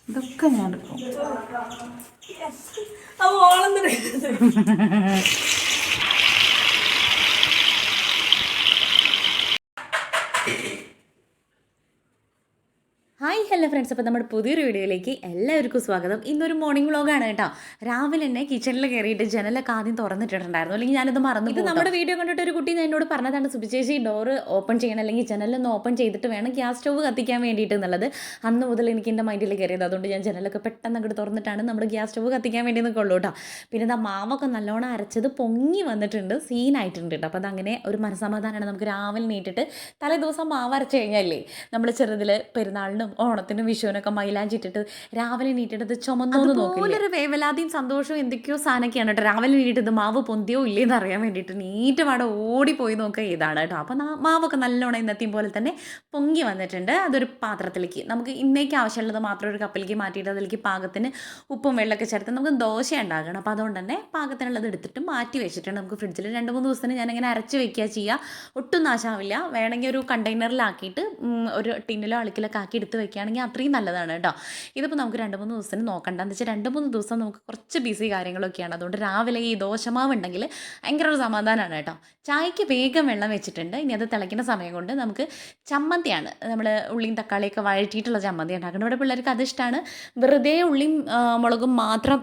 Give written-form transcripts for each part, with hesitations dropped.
ഇതൊക്കെ ഞാൻ എടുക്കും. ഹായ് ഹലോ ഫ്രണ്ട്സ്, അപ്പോൾ നമ്മുടെ പുതിയൊരു വീഡിയോയിലേക്ക് എല്ലാവർക്കും സ്വാഗതം. ഇന്നൊരു മോർണിംഗ് വ്ളോഗാണ് കേട്ടോ. രാവിലെ തന്നെ കിച്ചണിൽ കയറിയിട്ട് ജനലൊക്കെ ആദ്യം തുറന്നിട്ടുണ്ടായിരുന്നു, അല്ലെങ്കിൽ ഞാനത് മറന്നു. ഇത് നമ്മുടെ വീഡിയോ കണ്ടിട്ട് ഒരു കുട്ടി എന്നോട് പറഞ്ഞതാണ്, സുബിചേച്ചി ഡോറ് ഓപ്പൺ ചെയ്യണം, അല്ലെങ്കിൽ ജനലൊന്ന് ഓപ്പൺ ചെയ്തിട്ട് വേണം ഗ്യാസ് സ്റ്റവ് കത്തിക്കാൻ വേണ്ടിയിട്ട് എന്നുള്ളത്. അന്ന് മുതൽ എനിക്ക് എൻ്റെ മൈൻഡിൽ കയറിയത്. അതുകൊണ്ട് ഞാൻ ജനലൊക്കെ പെട്ടെന്ന് അങ്ങോട്ട് തുറന്നിട്ടാണ് നമ്മുടെ ഗ്യാസ് സ്റ്റവ് കത്തിക്കാൻ വേണ്ടി നിൽക്കുള്ളൂ കേട്ടോ. പിന്നെ എന്താ മാവൊക്കെ നല്ലോണം അരച്ചത് പൊങ്ങി വന്നിട്ടുണ്ട്, സീനായിട്ടുണ്ട് കേട്ടോ. അപ്പോൾ അതങ്ങനെ ഒരു മനസ്സമാധാനമാണ് നമുക്ക് രാവിലെ നീട്ടിട്ട്. തലേ ദിവസം മാവ് അരച്ച് കഴിഞ്ഞാലേ നമ്മൾ ചെറുതിൽ പെരുന്നാളിനും ഓണത്തിനും വിഷുവിനൊക്കെ മൈലാഞ്ചി ഇട്ടിട്ട് രാവിലെ നീട്ടിട്ടത് ചുമന്നോന്ന് നോക്കില്ല. ഒരു വേവലാതിയും സന്തോഷവും എന്തൊക്കെയോ സാധനമൊക്കെയാണ് കേട്ടോ. രാവിലെ നീട്ടിട്ട് മാവ് പൊന്തിയോ ഇല്ലേന്ന് അറിയാൻ വേണ്ടിയിട്ട് നീറ്റപാടെ ഓടിപ്പോയി നോക്കുക ഇതാണ് കേട്ടോ. അപ്പോൾ മാവൊക്കെ നല്ലോണം ഇന്നത്തെയും പോലെ തന്നെ പൊങ്ങി വന്നിട്ടുണ്ട്. അതൊരു പാത്രത്തിലേക്ക് നമുക്ക് ഇന്നേക്ക് ആവശ്യമുള്ളത് മാത്രം ഒരു കപ്പിലേക്ക് മാറ്റിയിട്ട് അതിലേക്ക് പാകത്തിന് ഉപ്പും വെള്ളമൊക്കെ ചേർത്ത് നമുക്ക് ദോശ ഉണ്ടാക്കണം. അപ്പോൾ അതുകൊണ്ട് തന്നെ പാകത്തിനുള്ളത് എടുത്തിട്ട് മാറ്റി വെച്ചിട്ടുണ്ട്. നമുക്ക് ഫ്രിഡ്ജിൽ 2-3 ദിവസത്തിന് ഞാനിങ്ങനെ അരച്ച് വെക്കുക ചെയ്യുക, ഒട്ടും നാശാവില്ല. വേണമെങ്കിൽ ഒരു കണ്ടെയ്നറിലാക്കിയിട്ട് ഒരു ടിന്നിലോ അളുക്കിലൊക്കെ ആക്കി എടുത്ത് വെക്കുകയാണെങ്കിൽ അത്രയും നല്ലതാണ് കേട്ടോ. ഇതിപ്പോൾ നമുക്ക് 2-3 ദിവസത്തിന് നോക്കണ്ട. എന്ന് വെച്ചാൽ 2-3 ദിവസം നമുക്ക് കുറച്ച് ബിസി കാര്യങ്ങളൊക്കെയാണ്. അതുകൊണ്ട് രാവിലെ ഈ ദോശമാവ് ഉണ്ടെങ്കിൽ ഭയങ്കര ഒരു സമാധാനമാണ് കേട്ടോ. ചായക്ക് വേഗം വെള്ളം വെച്ചിട്ടുണ്ട്. ഇനി അത് തിളയ്ക്കുന്ന സമയം കൊണ്ട് നമുക്ക് ചമ്മന്തിയാണ്, നമ്മൾ ഉള്ളിയും തക്കാളിയൊക്കെ വഴറ്റിയിട്ടുള്ള ചമ്മന്തി ഉണ്ടാക്കണം. ഇവിടെ പിള്ളേർക്ക് അത് ഇഷ്ടമാണ്. വെറുതെ ഉള്ളിയും മുളകും മാത്രം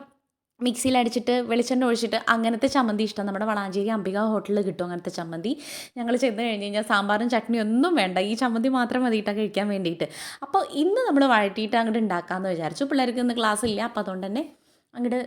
മിക്സിയിൽ അടിച്ചിട്ട് വെളിച്ചെണ്ണ ഒഴിച്ചിട്ട് അങ്ങനത്തെ ചമ്മന്തി ഇഷ്ടം. നമ്മുടെ വളാഞ്ചേരി അംബിക ഹോട്ടലിൽ കിട്ടും അങ്ങനത്തെ ചമ്മന്തി. ഞങ്ങൾ ചെന്ന് കഴിഞ്ഞ് കഴിഞ്ഞാൽ സാമ്പാറും ചട്നിയും ഒന്നും വേണ്ട, ഈ ചമ്മന്തി മാത്രം മതിയിട്ടാണ് കഴിക്കാൻ വേണ്ടിയിട്ട്. അപ്പോൾ ഇന്ന് നമ്മൾ വഴറ്റിയിട്ട് അങ്ങോട്ട് ഉണ്ടാക്കാമെന്ന് വിചാരിച്ചു. പിള്ളേർക്ക് ഇന്ന് ക്ലാസ് ഇല്ല, അപ്പോൾ അതുകൊണ്ട് തന്നെ അങ്ങോട്ട്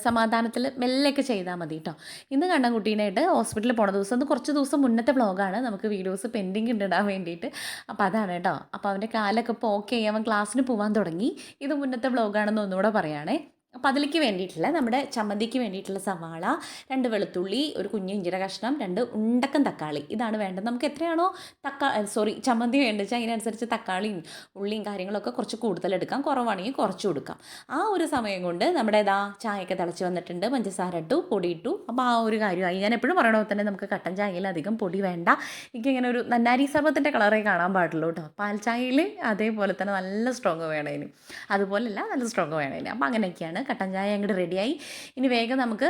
സമാധാനത്തിൽ മെല്ലൊക്കെ ചെയ്താൽ മതി കേട്ടോ. ഇന്ന് കണ്ണൻ കുട്ടീനായിട്ട് ഹോസ്പിറ്റലിൽ പോണ ദിവസം, അത് കുറച്ച് ദിവസം മുന്നത്തെ വ്ളോഗാണ്. നമുക്ക് വീഡിയോസ് പെൻഡിങ് ഉണ്ട് ഇടാൻ വേണ്ടിയിട്ട്. അപ്പോൾ അതാണ് കേട്ടോ. അപ്പോൾ അവൻ്റെ കാലൊക്കെ ഇപ്പോൾ ഓക്കെ ആയി, അവൻ ക്ലാസ്സിന് പോകാൻ തുടങ്ങി. ഇത് മുന്നത്തെ വ്ളോഗാണെന്ന് ഒന്നുകൂടെ പറയുകയാണേ. അപ്പോൾ അതിലേക്ക് വേണ്ടിയിട്ടുള്ള നമ്മുടെ ചമ്മന്തിക്ക് വേണ്ടിയിട്ടുള്ള സവാള, 2 വെളുത്തുള്ളി, ഒരു കുഞ്ഞു ഇഞ്ചിയുടെ കഷ്ണം, 2 ഉണ്ടക്കൻ തക്കാളി, ഇതാണ് വേണ്ടത്. നമുക്ക് എത്രയാണോ ചമ്മന്തി വേണ്ടത് വെച്ചാൽ അതിനനുസരിച്ച് തക്കാളിയും ഉള്ളിയും കാര്യങ്ങളൊക്കെ കുറച്ച് കൂടുതലെടുക്കാം, കുറവാണെങ്കിൽ കുറച്ച് കൊടുക്കാം. ആ ഒരു സമയം കൊണ്ട് നമ്മുടെ ചായയൊക്കെ തിളച്ച് വന്നിട്ടുണ്ട്. പഞ്ചസാര ഇട്ടു, പൊടി ഇട്ടു. അപ്പോൾ ആ ഒരു കാര്യമായി. ഞാൻ എപ്പോഴും പറയണ തന്നെ നമുക്ക് കട്ടൻ ചായയിൽ അധികം പൊടി വേണ്ട. എനിക്കിങ്ങനെ ഒരു നന്നാരി സർബത്തിൻ്റെ കളറേ കാണാൻ പാടുള്ളൂ കേട്ടോ. പാൽ ചായയിൽ അതേപോലെ തന്നെ നല്ല സ്ട്രോങ് വേണേന്, അതുപോലെയല്ല നല്ല സ്ട്രോങ് വേണേന്. അപ്പോൾ അങ്ങനെയൊക്കെയാണ്. കട്ടൻ ചായ അങ്ങോട്ട് റെഡിയായി. ഇനി വേഗം നമുക്ക്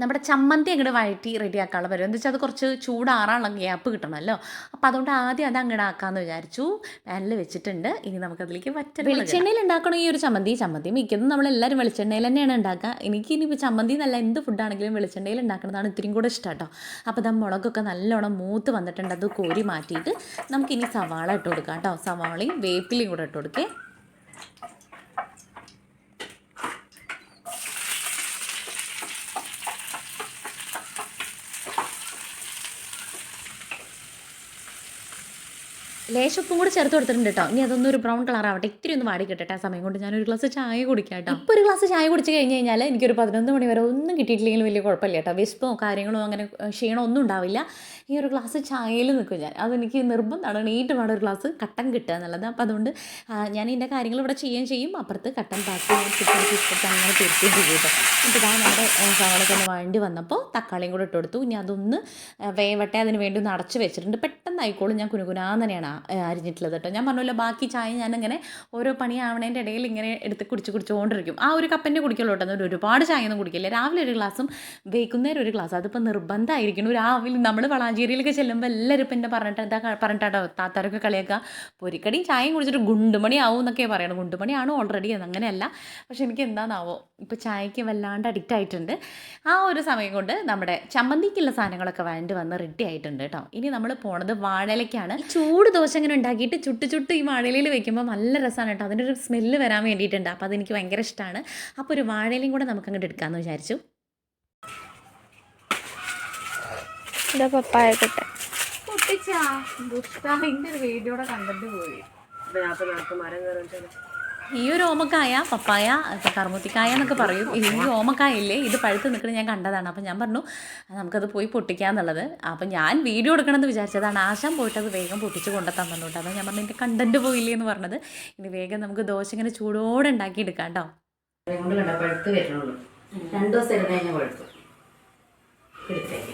നമ്മുടെ ചമ്മന്തി അങ്ങോട്ട് വഴറ്റി റെഡിയാക്കാനുള്ള പരിപാടി. എന്താ വെച്ചാൽ അത് കുറച്ച് ചൂടാറാനുള്ള ഗ്യാപ്പ് കിട്ടണമല്ലോ. അപ്പോൾ അതുകൊണ്ട് ആദ്യം അത് അങ്ങോട്ട് ആക്കാമെന്ന് വിചാരിച്ചു. പാനിൽ വെച്ചിട്ടുണ്ട്. ഇനി നമുക്കതിലേക്ക് വെളിച്ചെണ്ണയിൽ ഉണ്ടാക്കണം ഈ ഒരു ചമ്മന്തി മിക്കതും നമ്മളെല്ലാവരും വെളിച്ചെണ്ണയിൽ തന്നെയാണ് ഉണ്ടാക്കുക. എനിക്കിനിപ്പോൾ ചമ്മന്തി നല്ല എന്ത് ഫുഡാണെങ്കിലും വെളിച്ചെണ്ണയിൽ ഉണ്ടാക്കുന്നതാണ് ഇത്തിരിയും കൂടെ ഇഷ്ടം കേട്ടോ. അപ്പോൾ അത് മുളകൊക്കെ നല്ലോണം മൂത്ത് വന്നിട്ടുണ്ട്. അത് കോരി മാറ്റിയിട്ട് നമുക്കിനി സവാള ഇട്ട് കൊടുക്കാം കേട്ടോ. സവാളയും വേപ്പിലയും കൂടെ ഇട്ട് കൊടുക്കേ. ലേശുപ്പും കൂടി ചേർത്ത് കൊടുത്തിട്ടുണ്ട് കേട്ടോ. ഇനി അതൊന്നൊരു ബ്രൗൺ കളർ ആവട്ടെ, ഇത്തിരി ഒന്ന് വാടി കിട്ടട്ടെ. ആ സമയം കൊണ്ട് ഞാനൊരു ഗ്ലാസ് ചായ കുടിക്കാം കേട്ടോ. ഇപ്പോൾ ഒരു ഗ്ലാസ് ചായ കുടിച്ച് കഴിഞ്ഞ് കഴിഞ്ഞാൽ എനിക്കൊരു 11 മണി വരെ ഒന്നും കിട്ടിയിട്ടില്ലെങ്കിലും വലിയ കുഴപ്പമില്ല കേട്ടോ. വിശപ്പോ കാര്യങ്ങളോ അങ്ങനെ ക്ഷീണമോ ഒന്നും ഉണ്ടാവില്ല. ഈ ഒരു ഗ്ലാസ് ചായയിൽ നിൽക്കും ഞാൻ. അതെനിക്ക് നിർബന്ധമാണ്, നീട്ടുമാണ് ഒരു ഗ്ലാസ് കട്ടൻ കിട്ടുക എന്നുള്ളത്. അപ്പോൾ അതുകൊണ്ട് ഞാൻ ഇതിൻ്റെ കാര്യങ്ങൾ ഇവിടെ ചെയ്യും. അപ്പുറത്ത് കട്ടൻ പാക്ക് ഇഷ്ടപ്പെട്ട് അങ്ങനെ തീർക്കുകയും ചെയ്യും കേട്ടോ. എന്നിട്ട് ഇതാ നമ്മുടെ സവാളൊക്കെ ഒന്ന് വഴണ്ടി വന്നപ്പോൾ തക്കാളിയും കൂടെ ഇട്ട് കൊടുത്തു. ഇനി അതൊന്ന് വേവട്ടെ, അതിന് വേണ്ടി ഒന്ന് അടച്ച് വെച്ചിട്ടുണ്ട്. പെട്ടെന്നായിക്കോളും. ഞാൻ കുനുകുനാന്ന് തന്നെയാണ് അരിഞ്ഞിട്ടുള്ളത് കേട്ടോ. ഞാൻ പറഞ്ഞല്ലോ, ബാക്കി ചായ ഞാനിങ്ങനെ ഓരോ പണിയാവണേൻ്റെ ഇടയിൽ ഇങ്ങനെ എടുത്ത് കുടിച്ചുകൊണ്ടിരിക്കും. ആ ഒരു കപ്പൻ്റെ കുടിക്കുള്ളൂ കേട്ടോ. എന്നിട്ട് ഒരുപാട് ചായ ഒന്നും കുടിക്കില്ല. രാവിലെ ഒരു ഗ്ലാസും വൈകുന്നേരം ഒരു ഗ്ലാസ്. അതിപ്പോൾ നിർബന്ധമായിരിക്കണം. രാവിലെ നമ്മൾ വളാഞ്ചേരിയിലൊക്കെ ചെല്ലുമ്പോൾ എല്ലാവരും ഇപ്പം എന്നെ പറഞ്ഞിട്ടാട്ടോ താത്താരൊക്കെ കളിയാക്കുക, പൊരിക്കടിയും ചായയും കുടിച്ചിട്ട് ഗുണ്ടുമണി ആവും എന്നൊക്കെ പറയണം. ഗുണ്ടുമണിയാണോ ഓൾറെഡി, അങ്ങനെയല്ല. പക്ഷെ എനിക്ക് എന്താണെന്നാവോ ഇപ്പോൾ ചായക്ക് വല്ലാണ്ട് അഡിക്റ്റ് ആയിട്ടുണ്ട്. ആ ഒരു സമയം കൊണ്ട് നമ്മുടെ ചമ്മന്തിക്കുള്ള സാധനങ്ങളൊക്കെ വേണ്ടി വന്ന് റെഡി ആയിട്ടുണ്ട് കേട്ടോ. ഇനി നമ്മൾ പോണത് വാഴയിലേക്കാണ്. ചൂട് ദോശ ഇങ്ങനെ ഉണ്ടാക്കിയിട്ട് ചുട്ട് ഈ വാഴയിലയിൽ വെക്കുമ്പോൾ നല്ല രസമാണ് കേട്ടോ. അതിൻ്റെ ഒരു സ്മെല്ല് വരാൻ വേണ്ടിയിട്ടുണ്ട്. അപ്പോൾ അതെനിക്ക് ഭയങ്കര ഇഷ്ടമാണ്. അപ്പോൾ ഒരു വാഴയിലയും കൂടെ നമുക്ക് അങ്ങോട്ട് എടുക്കാമെന്ന് വിചാരിച്ചു. വീഡിയോടെ കണ്ടിട്ട് പോയി. ഈ ഒരു ഓമക്കായ, പപ്പായ, ഇപ്പോൾ കറുമുത്തിക്കായ എന്നൊക്കെ പറയും. ഈ ഓമക്കായ ഇല്ലേ, ഇത് പഴുത്ത് നിൽക്കുന്നത് ഞാൻ കണ്ടതാണ്. അപ്പോൾ ഞാൻ പറഞ്ഞു നമുക്കത് പോയി പൊട്ടിക്കാന്നുള്ളത്. അപ്പോൾ ഞാൻ വീഡിയോ എടുക്കണമെന്ന് വിചാരിച്ചതാണ്. ആശാൻ പോയിട്ട് അത് വേഗം പൊട്ടിച്ച് കൊണ്ടുതന്നിട്ടുണ്ട്. അപ്പോൾ ഞാൻ പറഞ്ഞു എൻ്റെ കണ്ടൻറ്റ് പോയില്ലേ എന്ന് പറഞ്ഞത്. ഇനി വേഗം നമുക്ക് ദോശ ഇങ്ങനെ ചൂടോടെ ഉണ്ടാക്കിയെടുക്കാം കേട്ടോ. കൊണ്ട് കണ്ട പഴുത്ത് വരുന്നുള്ളൂ. 2 ദിവസം ഇരുന്ന് കഴിഞ്ഞാൽ പഴുത്തു. എടുത്തേക്ക്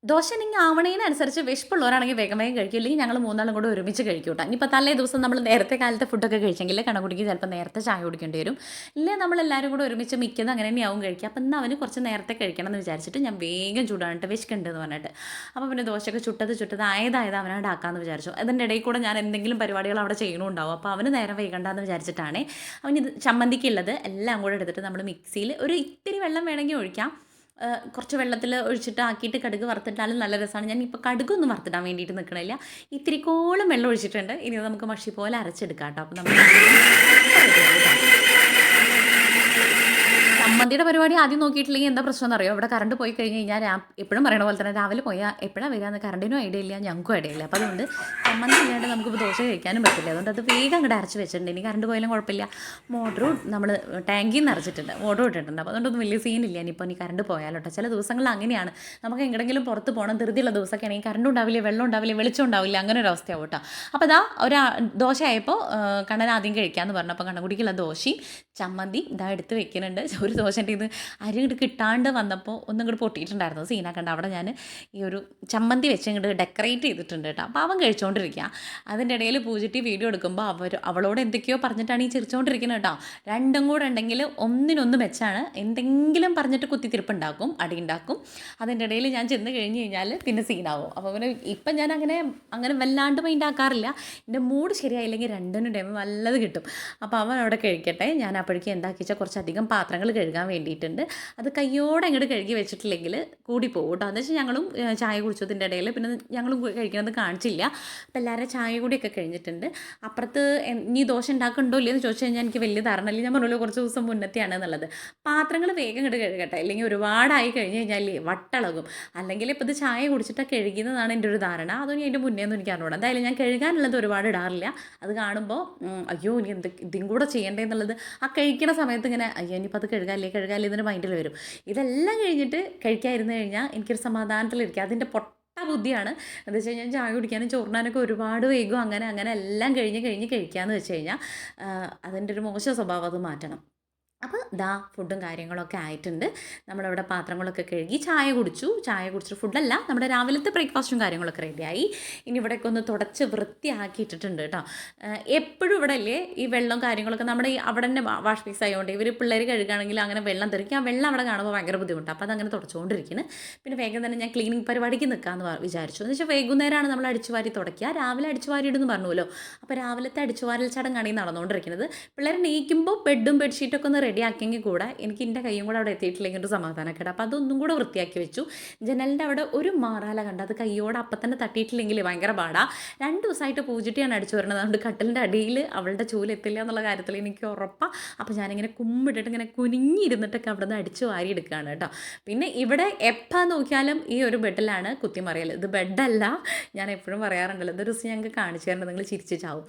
ദോശ ഇല്ലെങ്കിൽ ആവണേനനുസരിച്ച് വിശപ്പുള്ളവരാണെങ്കിൽ വേഗം വേഗം കഴിക്കും, ഇല്ലെങ്കിൽ ഞങ്ങൾ മൂന്നാളും കൂടെ ഒരുമിച്ച് കഴിക്കും കേട്ടോ. ഇനിയിപ്പോൾ തലേ ദിവസം നമ്മൾ നേരത്തെ കാലത്തെ ഫുഡൊക്കെ കഴിച്ചെങ്കിൽ കണക്കുടിക്ക് ചിലപ്പോൾ നേരത്തെ ചായ കുടിക്കേണ്ടി വരും. ഇല്ലേ നമ്മളെല്ലാവരും കൂടെ ഒരുമിച്ച് മിക്കുന്നത് അങ്ങനെ തന്നെയാവും കഴിക്കുക. അപ്പം എന്നാൽ അവന് കുറച്ച് നേരത്തെ കഴിക്കണം എന്ന് വിചാരിച്ചിട്ട് ഞാൻ വേഗം ചൂടാനിട്ട് വിശക്കുന്നുണ്ടെന്ന് പറഞ്ഞിട്ട് അപ്പോൾ പിന്നെ ദോശയൊക്കെ ചുട്ടത് ആയത് അവനോട് ആക്കാമെന്ന് വിചാരിച്ചു. അതിൻ്റെ ഇടയിൽ കൂടെ ഞാൻ എന്തെങ്കിലും പരിപാടികൾ അവിടെ ചെയ്യണമുണ്ടാവും. അപ്പോൾ അവന് നേരം വൈകണ്ടെന്ന് വിചാരിച്ചിട്ടാണ് അവന് ചമ്മന്തിക്കുള്ളത് എല്ലാം കൂടെ എടുത്തിട്ട് നമ്മൾ മിക്സിയിൽ ഒരു ഇത്തിരി വെള്ളം വേണമെങ്കിൽ ഒഴിക്കാം. കുറച്ച് വെള്ളത്തിൽ ഒഴിച്ചിട്ട് ആക്കിയിട്ട് കടുക് വറുത്തിട്ടാലും നല്ല രസമാണ്. ഞാൻ ഇപ്പോൾ കടുകൊന്നും വറുത്തിടാൻ വേണ്ടിയിട്ട് നിൽക്കണില്ല, ഇത്തിരിക്കോളം വെള്ളം ഒഴിച്ചിട്ടുണ്ട്. ഇനി നമുക്ക് മഷി പോലെ അരച്ചെടുക്കാം കേട്ടോ. അപ്പോൾ നമ്മൾ ചമ്മന്തിയുടെ പരിപാടി ആദ്യം നോക്കിയിട്ടില്ലെങ്കിൽ എന്താ പ്രശ്നം എന്നറിയോ, ഇവിടെ കറണ്ട് പോയി കഴിഞ്ഞ് കഴിഞ്ഞാൽ എപ്പോഴും പറയണ പോലെ തന്നെ രാവിലെ പോയാൽ എപ്പോഴാണ് വരികയെന്ന് കറണ്ടിനും ഐഡിയ ഇല്ല, ഞങ്ങൾക്കും ഐഡിയ ഇല്ല. അപ്പോൾ അതുകൊണ്ട് ചമ്മന്തി ഇല്ലാണ്ട് നമുക്കിപ്പോൾ ദോശ കഴിക്കാനും പറ്റില്ല. അതുകൊണ്ട് അത് വേഗം അങ്ങോട്ട് അരച്ച് വെച്ചിട്ടുണ്ട്. ഇനി കറണ്ട് പോയാലും കുഴപ്പമില്ല. മോട്ടറും നമ്മൾ ടാങ്കിൽ നിന്ന് അരച്ചിട്ടുണ്ട്, മോട്ടറും ഇട്ടിട്ടുണ്ട്. അപ്പോൾ അതുകൊണ്ടൊന്നും വലിയ സീനില്ല. ഇനി കറണ്ട് പോയാലോട്ടോ. ചില ദിവസങ്ങളിൽ അങ്ങനെയാണ്, നമുക്ക് എങ്ങടെങ്കിലും പുറത്ത് പോകണം, ധൃതിയുള്ള ദിവസമൊക്കെ ആണെങ്കിൽ കറണ്ട് ഉണ്ടാവില്ല, വെള്ളം ഉണ്ടാവില്ല, വെളിച്ചം ഉണ്ടാവില്ല, അങ്ങനെ ഒരു അവസ്ഥയാവും കേട്ടോ. അപ്പോൾ അതാ ദോശ ആയപ്പോൾ കണ്ണൻ ആദ്യം കഴിക്കാമെന്ന് പറഞ്ഞു. അപ്പോൾ കണ്ണൻകുടിക്കുള്ള ദോശയും ചമ്മന്തി ഇതാ എടുത്ത് വെക്കുന്നുണ്ട്. ഒരു ദോശൻ്റെ ഇത് അരി ഇങ്ങോട്ട് കിട്ടാണ്ട് വന്നപ്പോൾ ഒന്നും ഇങ്ങോട്ട് പൊട്ടിയിട്ടുണ്ടായിരുന്നു, സീനാക്കണ്ട. അവിടെ ഞാൻ ഈ ഒരു ചമ്മന്തി വെച്ച് ഇങ്ങോട്ട് ഡെക്കറേറ്റ് ചെയ്തിട്ടുണ്ട് കേട്ടോ. അപ്പോൾ അവൻ കഴിച്ചുകൊണ്ടിരിക്കുക. അതിൻ്റെ ഇടയിൽ പൂജിറ്റി വീഡിയോ എടുക്കുമ്പോൾ അവളോട് എന്തൊക്കെയോ പറഞ്ഞിട്ടാണ് ഈ ചിരിച്ചുകൊണ്ടിരിക്കുന്നത് കേട്ടോ. രണ്ടും കൂടെ ഉണ്ടെങ്കിൽ ഒന്നിനൊന്ന് വെച്ചാണ് എന്തെങ്കിലും പറഞ്ഞിട്ട് കുത്തിത്തിരിപ്പുണ്ടാക്കും, അടിയുണ്ടാക്കും. അതിൻ്റെ ഇടയിൽ ഞാൻ ചെന്ന് കഴിഞ്ഞ് കഴിഞ്ഞാൽ പിന്നെ സീനാവും. അപ്പോൾ പിന്നെ ഇപ്പം ഞാൻ അങ്ങനെ വല്ലാണ്ട് മൈൻഡ് ആക്കാറില്ല. എൻ്റെ മൂഡ് ശരിയായില്ലെങ്കിൽ രണ്ടിനും ടൈം നല്ലത് കിട്ടും. അപ്പോൾ അവൻ അവിടെ കഴിക്കട്ടെ. ഞാൻ അപ്പോഴേക്കും എന്താക്കി വെച്ചാൽ കുറച്ചധികം പാത്രങ്ങൾ കഴുകാൻ വേണ്ടിയിട്ടുണ്ട്. അത് കയ്യോടെ അങ്ങോട്ട് കഴുകി വെച്ചിട്ടില്ലെങ്കിൽ കൂടി പോകും കേട്ടോ. എന്ന് വെച്ചാൽ ഞങ്ങളും ചായ കുടിച്ചതിൻ്റെ ഇടയിൽ പിന്നെ ഞങ്ങളും കഴിക്കുന്നത് കാണിച്ചില്ല. അപ്പോൾ എല്ലാവരും ചായ കൂടിയൊക്കെ കഴിഞ്ഞിട്ടുണ്ട്. അപ്പുറത്ത് ഇനി ദോശ ഉണ്ടാക്കണ്ടോ ഇല്ലയെന്ന് ചോദിച്ചു കഴിഞ്ഞാൽ എനിക്ക് വലിയ ധാരണ ഇല്ല. ഞാൻ പറഞ്ഞല്ലോ കുറച്ച് ദിവസം മുന്നത്തെയാണ് എന്നുള്ളത്. പാത്രങ്ങൾ വേഗം ഇങ്ങോട്ട് കഴുകട്ടെ, അല്ലെങ്കിൽ ഒരുപാടായി കഴിഞ്ഞ് കഴിഞ്ഞാൽ വട്ടളകും. അല്ലെങ്കിൽ ഇപ്പോൾ ഇത് ചായ കുടിച്ചിട്ടാണ് കഴുകുന്നതാണ് എൻ്റെ ഒരു ധാരണ. അതൊന്നും എൻ്റെ മുന്നേ ഒന്നും എനിക്ക് അറിഞ്ഞൂടാ. എന്തായാലും ഞാൻ കഴുകാനുള്ളത് ഒരുപാട് ഇടാറില്ല. അത് കാണുമ്പോൾ അയ്യോ ഇനി ഇതും കൂടെ ചെയ്യണ്ടേ എന്നുള്ളത് ആ കഴിക്കണ സമയത്ത് ഇങ്ങനെ അയ്യോ ഇനിയിപ്പോൾ അത് കഴുകാല്ലേ ഇതിൻ്റെ മൈൻഡിൽ വരും. ഇതെല്ലാം കഴിഞ്ഞിട്ട് കഴിക്കാതിരുന്ന് കഴിഞ്ഞാൽ എനിക്കൊരു സമാധാനത്തിലിരിക്കുക. അതിൻ്റെ പൊട്ട ബുദ്ധിയാണ്. എന്താ വെച്ച് കഴിഞ്ഞാൽ ചായ കുടിക്കാനും ചോറിനാനൊക്കെ ഒരുപാട് വൈകും. അങ്ങനെ എല്ലാം കഴിഞ്ഞ് കഴിക്കാമെന്ന് വെച്ച് കഴിഞ്ഞാൽ അതിൻ്റെ ഒരു മോശം സ്വഭാവം അത് മാറ്റണം. അപ്പോൾ ദാ ഫുഡും കാര്യങ്ങളൊക്കെ ആയിട്ടുണ്ട്. നമ്മളവിടെ പാത്രങ്ങളൊക്കെ കഴുകി ചായ കുടിച്ചിട്ട് ഫുഡല്ല, നമ്മുടെ രാവിലത്തെ ബ്രേക്ക്ഫാസ്റ്റും കാര്യങ്ങളൊക്കെ റെഡിയായി. ഇനി ഇവിടെയൊക്കെ ഒന്ന് തുടച്ച് വൃത്തിയാക്കിയിട്ടിട്ടുണ്ട് കേട്ടോ. എപ്പോഴും ഇവിടെ അല്ലേ ഈ വെള്ളം കാര്യങ്ങളൊക്കെ നമ്മുടെ ഈ അവിടെ തന്നെ വാഷ് പീസ് ആയതുകൊണ്ട് ഇവർ പിള്ളേർ കഴുകുകയാണെങ്കിൽ അങ്ങനെ വെള്ളം തെറിക്കും. ആ വെള്ളം അവിടെ കാണുമ്പോൾ ഭയങ്കര ബുദ്ധിമുട്ടാണ്. അപ്പോൾ അതങ്ങനെ തുടച്ചുകൊണ്ടിരിക്കുന്നു. പിന്നെ വേഗം തന്നെ ഞാൻ ക്ലീനിങ് പരിപാടിക്ക് നിൽക്കാമെന്ന് വിചാരിച്ചു. എന്ന് വെച്ചാൽ വൈകുന്നേരമാണ് നമ്മൾ അടിച്ചുവാരി തുടയ്ക്കുക. രാവിലെ അടിച്ചുവാരിയിടുന്ന് പറഞ്ഞുവല്ലോ. അപ്പോൾ രാവിലത്തെ അടിച്ചുവാരൽ ചടങ്ങാണ് ഈ നടന്നുകൊണ്ടിരിക്കുന്നത്. പിള്ളേർ നീക്കുമ്പോൾ ബെഡും ബെഡ്ഷീറ്റൊക്കെ ഒന്ന് റെഡി ആക്കിയെങ്കിൽ കൂടെ എനിക്ക് എൻ്റെ കയ്യും കൂടെ അവിടെ എത്തിയിട്ടില്ലെങ്കിൽ ഒരു സമാധാനക്കേട്. അപ്പോൾ അതൊന്നും കൂടെ വൃത്തിയാക്കി വെച്ചു. ജനലിൻ്റെ അവിടെ ഒരു മാറാല കണ്ട് അത് കയ്യോടെ അപ്പം തന്നെ തട്ടിയിട്ടില്ലെങ്കിൽ ഭയങ്കര പാടാണ്. 2 ദിവസമായിട്ട് പൂജിട്ടിയാണ് അടിച്ചു വരുന്നത്. അതുകൊണ്ട് കട്ടിലിൻ്റെ അടിയിൽ അവളുടെ ചൂലെത്തില്ല എന്നുള്ള കാര്യത്തിൽ എനിക്ക് ഉറപ്പാണ്. അപ്പോൾ ഞാനിങ്ങനെ കുമ്മിട്ടിട്ട് ഇങ്ങനെ കുനിഞ്ഞിരുന്നിട്ടൊക്കെ അവിടെ നിന്ന് അടിച്ചു വാരി എടുക്കുകയാണ് കേട്ടോ. പിന്നെ ഇവിടെ എപ്പോൾ നോക്കിയാലും ഈ ഒരു ബെഡിലാണ് കുത്തിമറിയൽ. ഇത് ബെഡല്ല, ഞാൻ എപ്പോഴും പറയാറുണ്ടല്ലോ, ഇതൊരു ദിവസം ഞങ്ങൾക്ക് കാണിച്ചു തരുന്നത് നിങ്ങൾ ചിരിച്ച് ചാവും.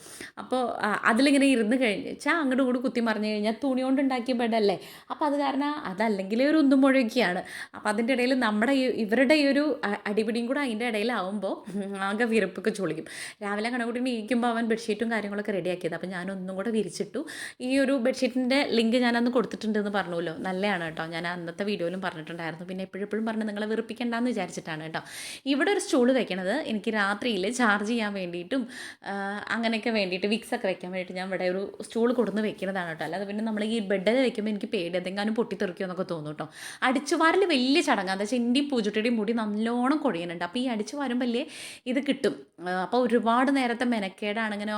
അപ്പോൾ അതിലിങ്ങനെ ഇരുന്ന് കഴിഞ്ഞാൽ അങ്ങോട്ട് കൂടി കുത്തി മറിഞ്ഞു കഴിഞ്ഞാൽ തുണി കൊണ്ടുണ്ടാക്കിയ ബെഡല്ലേ. അപ്പോൾ അത് കാരണം അതല്ലെങ്കിൽ ഒരു ഉന്തും മുഴയൊക്കെയാണ്. അപ്പോൾ അതിൻ്റെ ഇടയിൽ നമ്മുടെ ഇവരുടെ ഈ ഒരു അടിപിടിയും കൂടെ അതിൻ്റെ ഇടയിലാവുമ്പോൾ ആകെ വിരപ്പൊക്കെ ചൊളിക്കും. രാവിലെ കണക്കൂട്ടി നീക്കുമ്പോൾ അവൻ ബെഡ്ഷീറ്റും കാര്യങ്ങളൊക്കെ റെഡിയാക്കിയത്. അപ്പോൾ ഞാനൊന്നും കൂടെ വിരിച്ചിട്ടു. ഈ ഒരു ബെഡ്ഷീറ്റിൻ്റെ ലിങ്ക് ഞാനന്ന് കൊടുത്തിട്ടുണ്ടെന്ന് പറഞ്ഞല്ലോ, നല്ലതാണ് കേട്ടോ. ഞാൻ അന്നത്തെ വീഡിയോയിലും പറഞ്ഞിട്ടുണ്ടായിരുന്നു. പിന്നെ എപ്പോഴും പറഞ്ഞ് നിങ്ങളെ വെറുപ്പിക്കേണ്ടെന്ന് വിചാരിച്ചിട്ടാണ് കേട്ടോ. ഇവിടെ ഒരു സ്റ്റൂൾ വെക്കണത് എനിക്ക് രാത്രിയിൽ ചാർജ് ചെയ്യാൻ വേണ്ടിയിട്ടും അങ്ങനെയൊക്കെ വേണ്ടിയിട്ട് വിക്സൊക്കെ വെക്കാൻ വേണ്ടിയിട്ട് ഞാൻ ഇവിടെ ഒരു സ്റ്റൂൾ കൊടുന്ന് വെക്കുന്നതാണ് കേട്ടോ. അല്ലാതെ പിന്നെ നമ്മൾ ഈ ബെഡിൽ വെക്കുമ്പോൾ എനിക്ക് പേടി എന്തെങ്കിലും പൊട്ടിത്തെറിക്കുമോ എന്നൊക്കെ തോന്നും കേട്ടോ. അടിച്ചുവാരൽ വലിയ ചടങ്ങാണ്. എന്താ വെച്ചാൽ എൻ്റെയും പൂജുട്ടിയുടെയും മുടി നല്ലോണം കൊഴിയുന്നുണ്ട്. അപ്പോൾ ഈ അടിച്ചു വാരുമ്പല്ലേ ഇത് കിട്ടും. അപ്പോൾ ഒരുപാട് നേരത്തെ മെനക്കേടാണ്. ഇങ്ങനെ